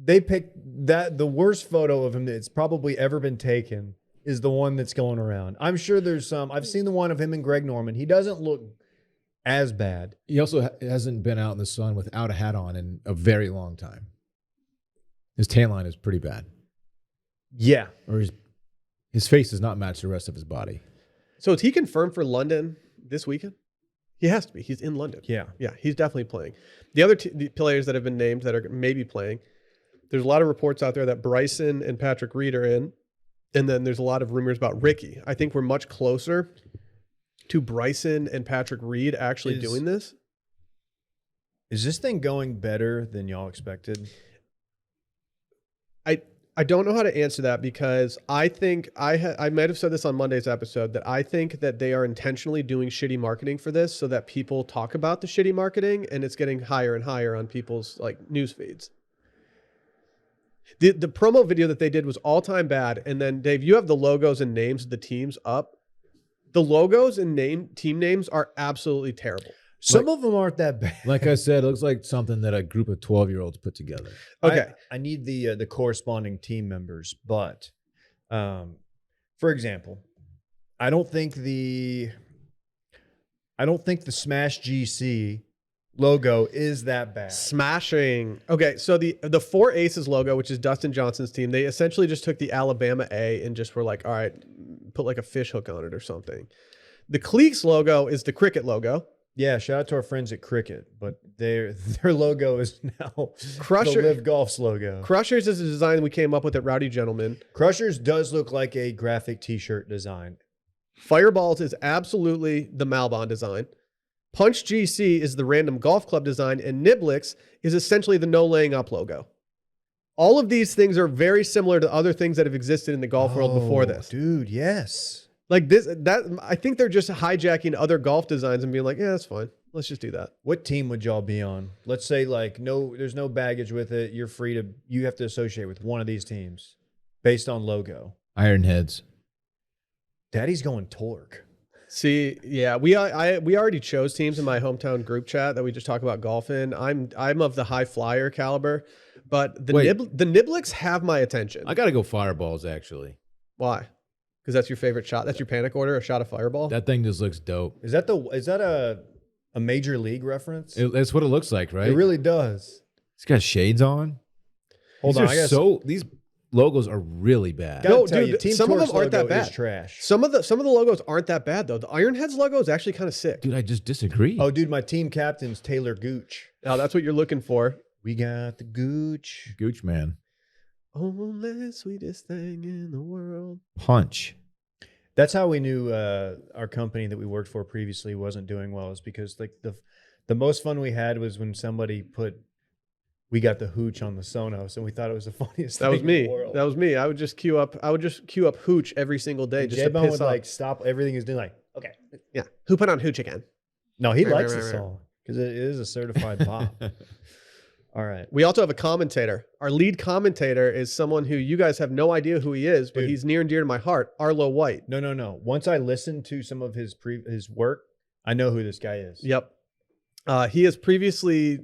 They picked the worst photo of him that's probably ever been taken is the one that's going around. I'm sure there's some. I've seen the one of him and Greg Norman. He doesn't look as bad. He also hasn't been out in the sun without a hat on in a very long time. His tan line is pretty bad. Yeah. Or his face does not match the rest of his body. So is he confirmed for London this weekend? He has to be. He's in London. Yeah. Yeah, he's definitely playing. The other the players that have been named that are maybe playing, there's a lot of reports out there that Bryson and Patrick Reed are in. And then there's a lot of rumors about Ricky. I think we're much closer to Bryson and Patrick Reed actually doing this. Is this thing going better than y'all expected? I don't know how to answer that because I think I might have said this on Monday's episode that I think that they are intentionally doing shitty marketing for this so that people talk about the shitty marketing and it's getting higher and higher on people's like news feeds. The promo video that they did was all time bad. And then Dave, you have the logos and names of the teams up. The logos and team names are absolutely terrible. Some of them aren't that bad. Like I said, it looks like something that a group of 12-year-olds put together. Okay. I need the corresponding team members, but for example, I don't think the Smash GC logo is that bad. Smashing. Okay, so the Four Aces logo, which is Dustin Johnson's team, they essentially just took the Alabama A and just were like, all right, put like a fish hook on it or something. The Cleeks logo is the cricket logo. Yeah, shout out to our friends at Cricket, but their logo is now Crusher- the Live Golf's logo. Crushers is a design we came up with at Rowdy Gentleman. Crushers does look like a graphic T-shirt design. Fireballs is absolutely the Malbon design. Punch GC is the random golf club design, and Niblix is essentially the no laying up logo. All of these things are very similar to other things that have existed in the golf world before this. Dude, yes. Like I think they're just hijacking other golf designs and being like, yeah, that's fine. Let's just do that. What team would y'all be on? Let's say like there's no baggage with it. You have to associate with one of these teams based on logo. Ironheads. Daddy's going Torque. See, yeah, we already chose teams in my hometown group chat that we just talk about golf in. I'm of the high flyer caliber, but the Niblix have my attention. I got to go Fireballs, actually. Why? Because that's your favorite shot. That's your panic order, a shot of Fireball. That thing just looks dope. Is that a major league reference? That's what it looks like, right? It really does. It's got shades on. Hold on, I guess These logos are really bad. No, tell dude, you, Team some of them Torque's aren't that logo is bad. trash. Some of the logos aren't that bad though. The Ironheads logo is actually kind of sick. Dude, I just disagree. Oh, dude, my team captain's Taylor Gooch. Now that's what you're looking for. We got the Gooch. Gooch man. Only sweetest thing in the world. Punch. That's how we knew our company that we worked for previously wasn't doing well, is because like the most fun we had was when somebody put "We got the hooch" on the Sonos, and we thought it was the funniest That thing was me. in the world. That was me. I would just queue up hooch every single day just to J-Bone piss would off. like stop everything he's doing, like, okay. Yeah, who put on hooch again? No, he Right, likes right, the right, right. song because it is a certified pop. All right. We also have a commentator. Our lead commentator is someone who you guys have no idea who he is, but Dude. he's near and dear to my heart, Arlo White. No. Once I listened to some of his work, I know who this guy is. Yep. He has previously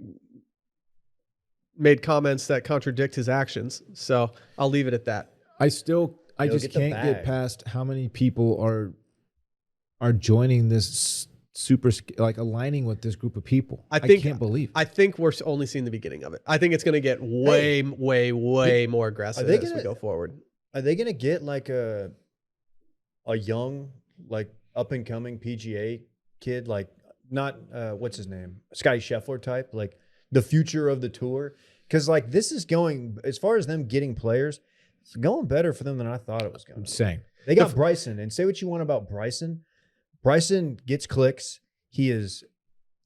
made comments that contradict his actions, so I'll leave it at that. I just Yo, can't get the get bag. past how many people are are joining this super like aligning with this group of people. I can't believe. I think we're only seeing the beginning of it. I think it's going to get way more aggressive as we go forward. Are they gonna get like a young, like up and coming PGA kid, like not what's his name, Scotty Scheffler type, like the future of the tour? Because like this is going, as far as them getting players, it's going better for them than I thought it was going. I'm saying They got Bryson, and say what you want about Bryson. Bryson gets clicks. He is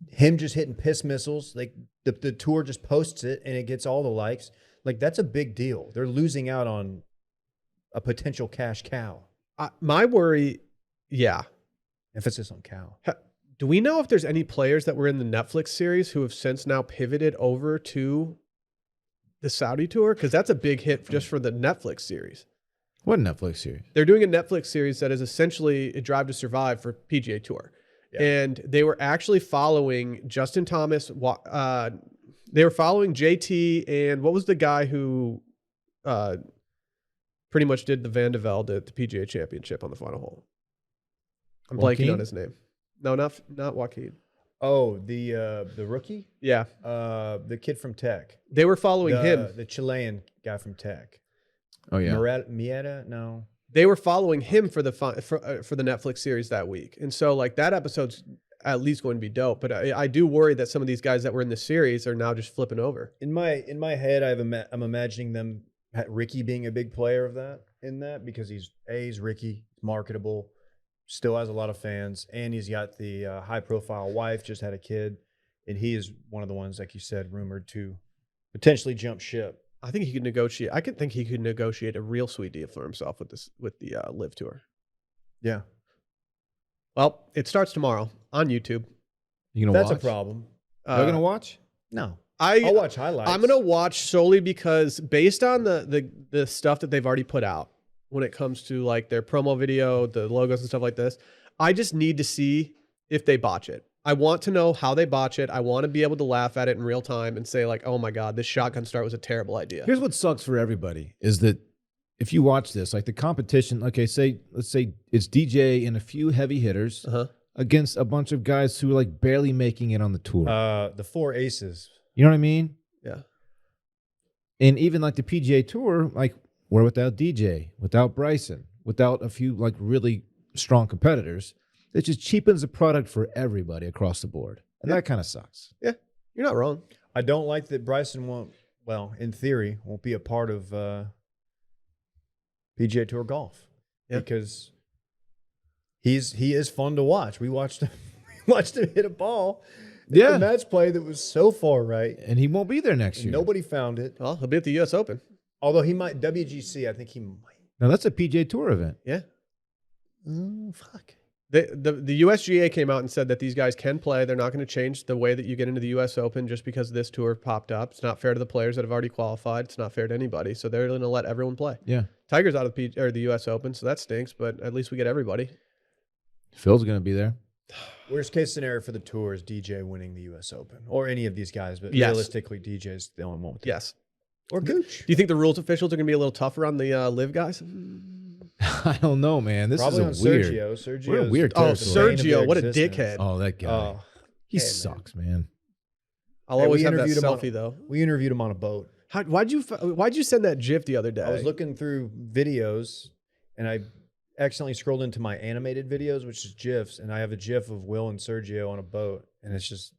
him just hitting piss missiles. Like the tour just posts it and it gets all the likes. Like that's a big deal. They're losing out on a potential cash cow. My worry, yeah. Emphasis on cow. Do we know if there's any players that were in the Netflix series who have since now pivoted over to the Saudi tour? Because that's a big hit just for the Netflix series. what Netflix series? They're doing a Netflix series that is essentially a Drive to Survive for PGA Tour. Yeah. And they were actually following Justin Thomas. They were following JT and what was the guy who pretty much did the Van de Velde at the PGA Championship on the final hole? I'm blanking on his name. No, not Joaquin. Oh, the rookie? Yeah. The kid from Tech. They were following him. The Chilean guy from Tech. Oh yeah. Mieta? No. They were following him for the Netflix series that week. And so like that episode's at least going to be dope, but I do worry that some of these guys that were in the series are now just flipping over. In my head, I'm imagining them, Ricky being a big player of that because he's Ricky, marketable, still has a lot of fans, and he's got the high profile wife, just had a kid, and he is one of the ones, like you said, rumored to potentially jump ship. I think he could negotiate. I think he could negotiate a real sweet deal for himself with the LIV tour. Yeah. Well, it starts tomorrow on YouTube. You gonna That's watch? a problem. You're gonna watch? No. I'll watch highlights. I'm gonna watch solely because based on the stuff that they've already put out when it comes to like their promo video, the logos and stuff like this, I just need to see if they botch it. I want to know how they botch it. I want to be able to laugh at it in real time and say like, oh my God, this shotgun start was a terrible idea. Here's what sucks for everybody is that if you watch this, like the competition, okay, let's say it's DJ and a few heavy hitters against a bunch of guys who are like barely making it on the tour. The four aces. You know what I mean? Yeah. And even like the PGA Tour, like we're without DJ, without Bryson, without a few like really strong competitors. It just cheapens the product for everybody across the board. And that kind of sucks. Yeah, you're not wrong. I don't like that Bryson in theory, won't be a part of PGA Tour golf because he is fun to watch. We watched him hit a ball. Yeah. A match play that was so far right. And he won't be there next year. Nobody found it. Well, he'll be at the U.S. Open. Although he might, WGC, I think he might. Now that's a PGA Tour event. Yeah. Fuck. The USGA came out and said that these guys can play. They're not going to change the way that you get into the U.S. Open just because this tour popped up. It's not fair to the players that have already qualified. It's not fair to anybody. So they're going to let everyone play. Yeah. Tiger's out of the U.S. Open, so that stinks, but at least we get everybody. Phil's going to be there. Worst case scenario for the tour is DJ winning the U.S. Open or any of these guys, but Yes. realistically, DJ's the only one with it. Yes. Or Gooch. Do you think the rules officials are going to be a little tougher on the LIV guys? I don't know, man. This Probably on is a weird. Sergio's We're a weird Oh, territory. Sergio, what a dickhead. Oh, that guy. Oh, He hey, man. sucks, man. I'll Hey, always we have that interviewed him on- selfie, though. We interviewed him on a boat. Why'd you send that GIF the other day? I was looking through videos and I accidentally scrolled into my animated videos, which is GIFs, and I have a GIF of Will and Sergio on a boat, and it's just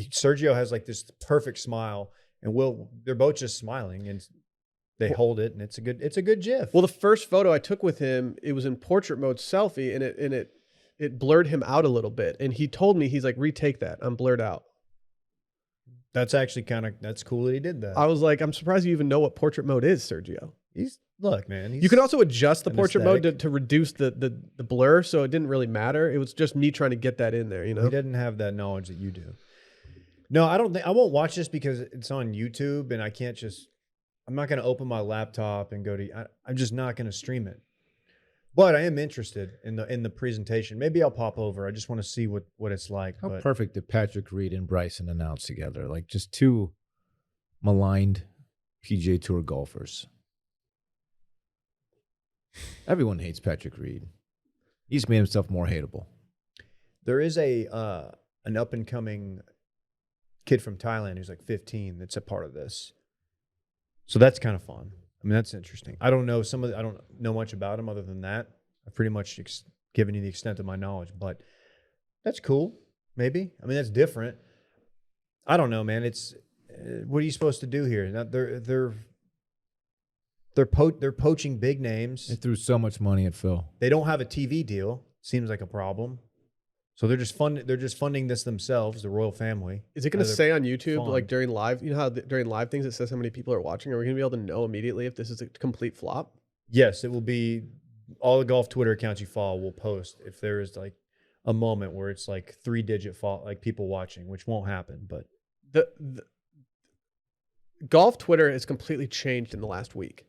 Sergio has like this perfect smile, and Will, they're both just smiling, and they hold it, and it's a good GIF. Well, the first photo I took with him, it was in portrait mode selfie, and it blurred him out a little bit. And he told me, he's like, retake that. I'm blurred out. That's actually that's cool that he did that. I was like, I'm surprised you even know what portrait mode is, Sergio. Look, man. You can also adjust the an portrait mode aesthetic. to reduce the blur, so it didn't really matter. It was just me trying to get that in there, you know? He didn't have that knowledge that you do. No, I won't watch this because it's on YouTube, and I'm not going to open my laptop and I'm just not going to stream it. But I am interested in the presentation. Maybe I'll pop over. I just want to see what it's like. How but perfect did Patrick Reed and Bryson announce together? Like just two maligned PGA Tour golfers. Everyone hates Patrick Reed. He's made himself more hateable. There is an up and coming kid from Thailand who's like 15 that's a part of this. So that's kind of fun. I mean, that's interesting. I don't know I don't know much about him other than that. I've pretty much given you the extent of my knowledge, but that's cool. Maybe. I mean, that's different. I don't know, man. It's what are you supposed to do here? Now, they're poaching big names. They threw so much money at Phil. They don't have a TV deal. Seems like a problem. So they're just funding this themselves, the royal family. Is it going to say on YouTube, fund. like during live, you know how during live things it says how many people are watching? Are we going to be able to know immediately if this is a complete flop? Yes, it will be. All the golf Twitter accounts you follow will post if there is like a moment where it's like 3-digit like people watching, which won't happen. But The golf Twitter has completely changed in the last week.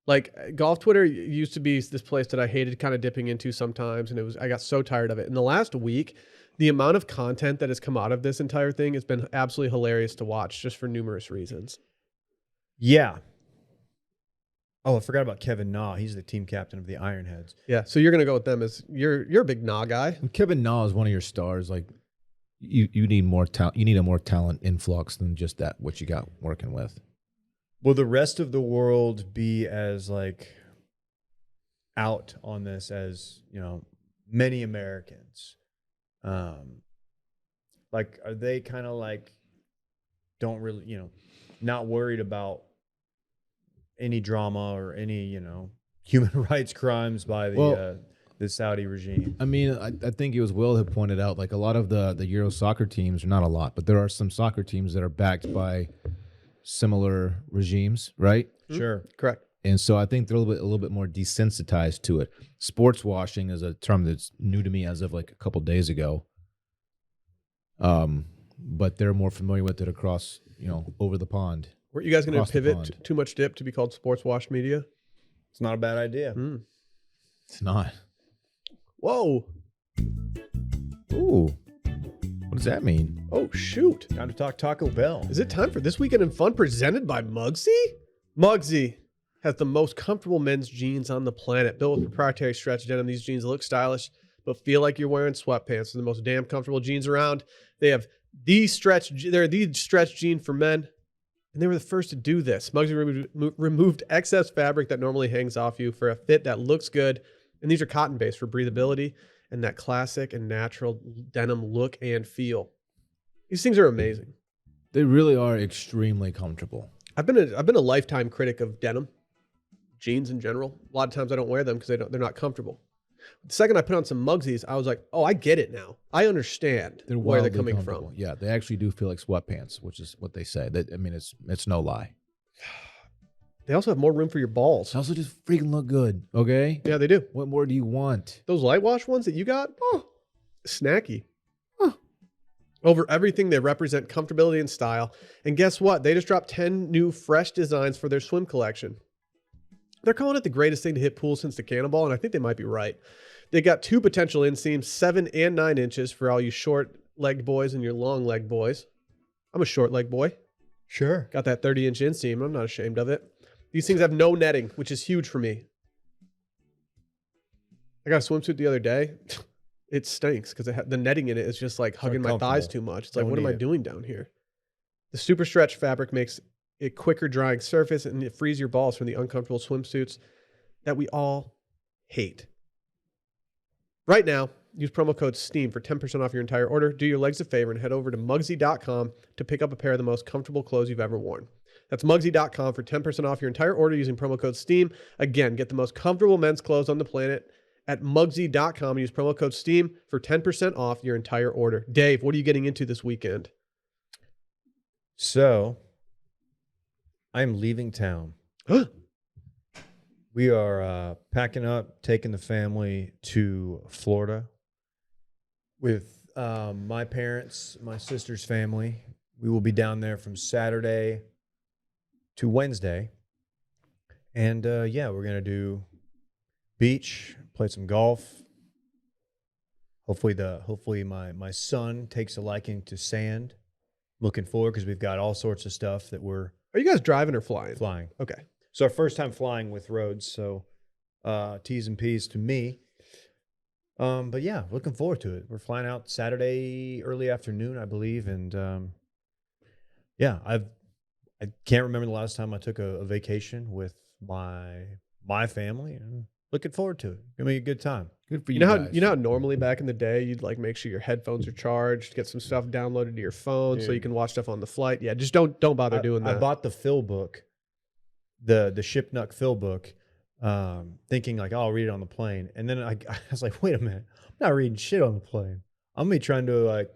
Like golf Twitter used to be this place that I hated kind of dipping into sometimes, and I got so tired of it. In the last week, the amount of content that has come out of this entire thing has been absolutely hilarious to watch, just for numerous reasons. yeah. Oh, I forgot about Kevin Na. He's the team captain of the Ironheads. Yeah, so you're gonna go with them as you're a big Na guy. When Kevin Na is one of your stars, like you need more talent. You need a more talent influx than just that what you got working with. Will the rest of the world be as like out on this as, you know, many Americans? Like, are they kind of like don't really, you know, not worried about any drama or any, you know, human rights crimes by the Saudi regime? I mean, I think it was Will who pointed out like a lot of the Euro soccer teams, or not a lot, but there are some soccer teams that are backed by similar regimes, right? Sure. Correct. And so I think they're a little bit more desensitized to it. Sports washing is a term that's new to me as of like a couple days ago. But they're more familiar with it across, you know, over the pond. Weren't you guys going to Across the pivot pond. too much dip to be called sports wash media? It's not a bad idea. It's not. Whoa. Ooh. What does that mean? Oh, shoot. Time to talk Taco Bell. Is it time for This Weekend in Fun presented by Muggsy? Muggsy has the most comfortable men's jeans on the planet. Built with proprietary stretch denim, these jeans look stylish, but feel like you're wearing sweatpants. They're the most damn comfortable jeans around. They're the stretch jean for men, and they were the first to do this. Muggsy removed excess fabric that normally hangs off you for a fit that looks good, and these are cotton-based for breathability and that classic and natural denim look and feel. These things are amazing. They really are extremely comfortable. I've been a lifetime critic of denim, jeans in general. A lot of times I don't wear them because they're not comfortable. The second I put on some Muggsies, I was like, oh, I get it now. I understand They're where they're wildly coming comfortable. from. Yeah, they actually do feel like sweatpants, which is what they say. I mean, it's no lie. They also have more room for your balls. They also just freaking look good. Okay. Yeah, they do. What more do you want? Those light wash ones that you got, snacky. Over everything, they represent comfortability and style. And guess what? They just dropped 10 new fresh designs for their swim collection. They're calling it the greatest thing to hit pools since the Cannonball, and I think they might be right. They got 2 potential inseams, 7 and 9 inches for all you short-legged boys and your long-legged boys. I'm a short-legged boy. Sure. Got that 30-inch inseam. I'm not ashamed of it. These things have no netting, which is huge for me. I got a swimsuit the other day. It stinks because the netting in it is just like hugging my thighs uncomfortable. too much. It's like, Don't what am need I it. doing down here? The super stretch fabric makes a quicker drying surface, and it frees your balls from the uncomfortable swimsuits that we all hate. Right now, use promo code STEAM for 10% off your entire order. Do your legs a favor and head over to Muggsy.com to pick up a pair of the most comfortable clothes you've ever worn. That's Muggsy.com for 10% off your entire order using promo code STEAM. Again, get the most comfortable men's clothes on the planet at Muggsy.com and use promo code STEAM for 10% off your entire order. Dave, what are you getting into this weekend? So, I'm leaving town. We are packing up, taking the family to Florida with my parents, my sister's family. We will be down there from Saturday to Wednesday. And yeah, we're going to do beach, play some golf. Hopefully my son takes a liking to sand. Looking forward because we've got all sorts of stuff that we're Are you guys driving or flying? flying. Okay. So our first time flying with roads, so T's and P's to me. But yeah, looking forward to it. We're flying out Saturday early afternoon, I believe, and yeah, I can't remember the last time I took a vacation with my family, and looking forward to it. Gonna be a good time. Good for You you, know how guys. you know how normally back in the day you'd like make sure your headphones are charged, get some stuff downloaded to your phone so you Dude. can watch stuff on the flight. Yeah, just don't bother doing I that. bought the Phil book, the Shipnuck Phil book, thinking like, oh, I'll read it on the plane, and then I was like, wait a minute, I'm not reading shit on the plane. I'm gonna be trying to like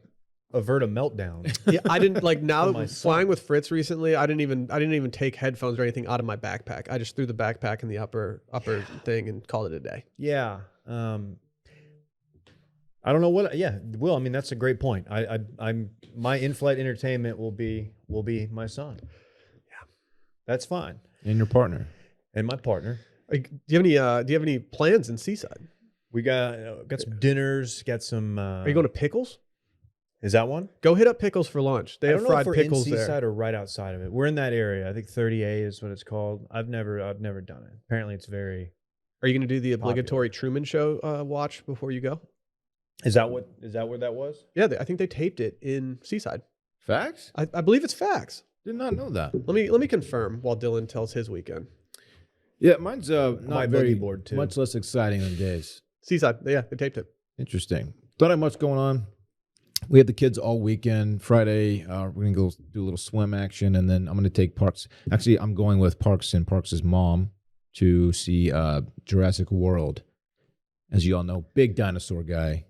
avert a meltdown. Yeah, I didn't like now For my flying son. with Fritz recently. I didn't even take headphones or anything out of my backpack. I just threw the backpack in the upper thing and called it a day. Yeah. I don't know what. Yeah, Will. I mean, that's a great point. I'm my in-flight entertainment will be my son. Yeah, that's fine. And your partner. And my partner. Like, do you have any plans in Seaside? We got some dinners. Got some. Are you going to Pickles? Is that one? Go hit up Pickles for lunch. They I have don't know fried if we're pickles in there. Seaside or right outside of it. We're in that area. I think 30A is what it's called. I've never done it. Apparently, it's very. Are you going to do the Popular. obligatory Truman Show watch before you go? Is that where that was? Yeah, I think they taped it in Seaside. Facts? I believe it's facts. Did not know that. Let me confirm while Dylan tells his weekend. Yeah, mine's My not very boogie board, too. much less exciting than Dave's. Seaside, yeah, they taped it. Interesting. Don't have much going on. We had the kids all weekend. Friday, we're gonna go do a little swim action, and then I'm gonna take Parks. Actually, I'm going with Parks and Parks' mom to see Jurassic World. As you all know, big dinosaur guy.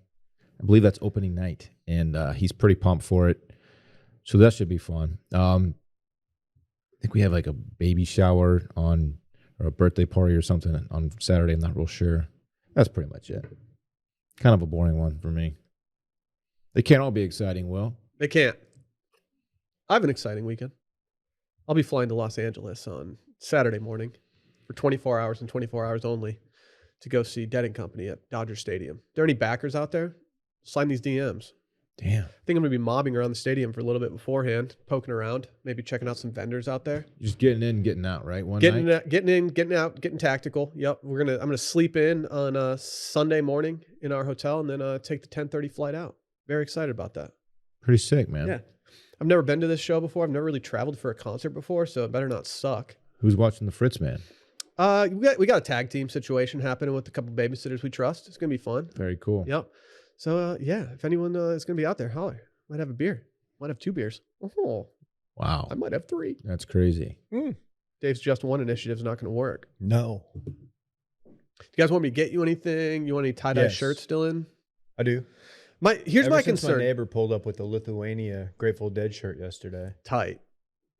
I believe that's opening night, and he's pretty pumped for it. So that should be fun. I think we have like a baby shower or a birthday party or something on Saturday. I'm not real sure. That's pretty much it. Kind of a boring one for me. They can't all be exciting, Will. They can't. I have an exciting weekend. I'll be flying to Los Angeles on Saturday morning for 24 hours and 24 hours only to go see Dead & Company at Dodger Stadium. There any backers out there? Slide these DMs. Damn. I think I'm going to be mobbing around the stadium for a little bit beforehand, poking around, maybe checking out some vendors out there. Just getting in, getting out, right? One Getting night. getting out, getting tactical. Yep, I'm gonna sleep in on a Sunday morning in our hotel, and then take the 10:30 flight out. Very excited about that. Pretty sick, man. Yeah, I've never been to this show before. I've never really traveled for a concert before, so it better not suck. Who's watching the Fritz man? We got a tag team situation happening with a couple babysitters we trust. It's gonna be fun. Very cool. Yep. So yeah, if anyone is gonna be out there, holler. Might have a beer. Might have 2 beers. Oh, Wow. I might have 3. That's crazy. Dave's Just One initiative is not going to work. No. Do you guys want me to get you anything? You want any tie-dye Yes. shirts still in? I do. Here's Ever my since concern. My neighbor pulled up with the Lithuania Grateful Dead shirt yesterday. Tight.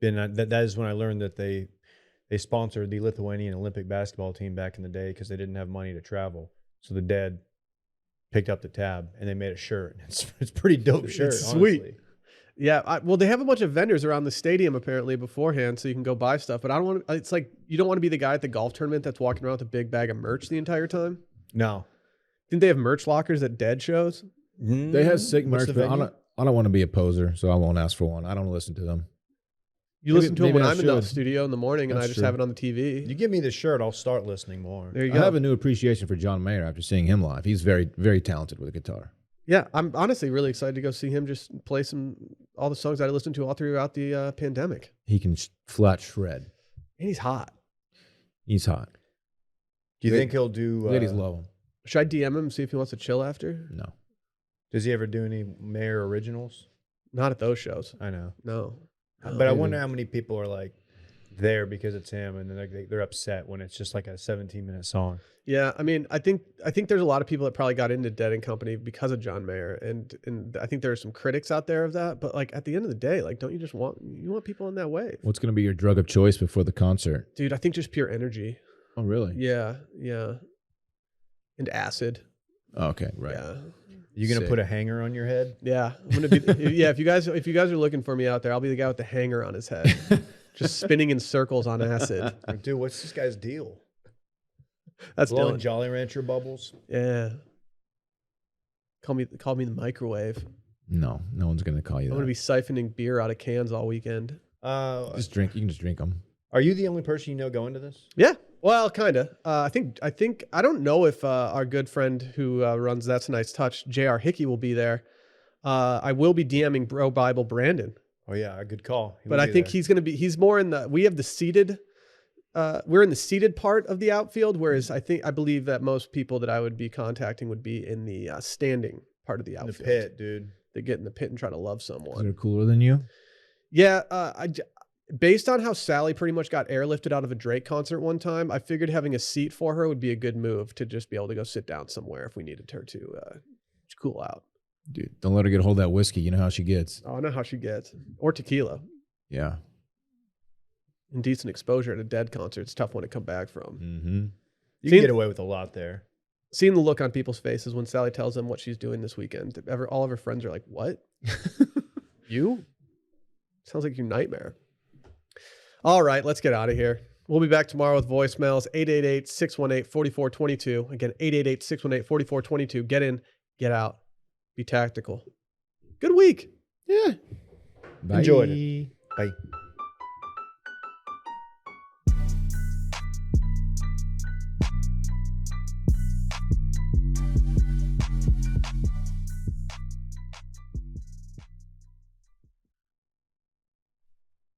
And that is when I learned that they sponsored the Lithuanian Olympic basketball team back in the day because they didn't have money to travel. So the Dead picked up the tab and they made a shirt. It's pretty dope shirt. It's sweet. Honestly. Yeah. Well, they have a bunch of vendors around the stadium apparently beforehand, so you can go buy stuff. But I don't want. It's like you don't want to be the guy at the golf tournament that's walking around with a big bag of merch the entire time. No. Didn't they have merch lockers at Dead shows? They have sick What's merch, the but venue? I don't want to be a poser, so I won't ask for one. I don't listen to them. You Maybe- listen to them maybe when I I'm in the should. studio in the morning, and I That's just true. have it on the TV. You give me the shirt, I'll start listening more. There you I go. have a new appreciation for John Mayer after seeing him live. He's very, very talented with a guitar. Yeah, I'm honestly really excited to go see him just play all the songs that I listened to all throughout the pandemic. He can flat shred. And he's hot. He's hot. Do you think he'll do? Ladies love him. Should I DM him and see if he wants to chill after? No. Does he ever do any Mayer originals? Not at those shows. I know, No. but I maybe. wonder how many people are like there because it's him, and then they're upset when it's just like a 17-minute song. Yeah, I mean, I think there's a lot of people that probably got into Dead & Company because of John Mayer, and I think there are some critics out there of that. But like at the end of the day, like, don't you just want people in that wave? What's going to be your drug of choice before the concert? Dude, I think just pure energy. Oh, really? Yeah, and acid. Oh, okay, right. Yeah, You gonna Sick. put a hanger on your head? yeah. I'm gonna be. Yeah, if you guys are looking for me out there, I'll be the guy with the hanger on his head, just spinning in circles on acid. Like, dude, what's this guy's deal? That's Blowing Dylan. Jolly Rancher bubbles? Yeah. Call me the microwave. No, no one's going to call you I'm that. gonna be siphoning beer out of cans all weekend. Just drink. You can just drink them. Are you the only person you know going to this? Yeah. Well, kind of. I think I don't know if our good friend who runs That's a Nice Touch, J.R. Hickey, will be there. I will be DMing Bro Bible Brandon, Oh yeah, a good call. He but will I be think there. he's more in the, we have the seated, we're in the seated part of the outfield, whereas I believe that most people that I would be contacting would be in the standing part of the In the outfield. pit, dude. They get in the pit and try to love 'Cause someone. they're cooler than you. Yeah, based on how Sally pretty much got airlifted out of a Drake concert one time, I figured having a seat for her would be a good move to just be able to go sit down somewhere if we needed her to cool out. Dude, don't let her get hold of that whiskey. You know how she gets. Oh, I know how she gets. Or tequila. Yeah. Indecent exposure at a Dead concert. It's a tough one to come back from. Mm-hmm. You Seen- can get away with a lot there. Seeing the look on people's faces when Sally tells them what she's doing this weekend. All of her friends are like, what? You? Sounds like your nightmare. All right, let's get out of here. We'll be back tomorrow with voicemails. 888-618-4422. Again, 888-618-4422. Get in, get out, be tactical. Good week. Yeah. Enjoyed it. Bye.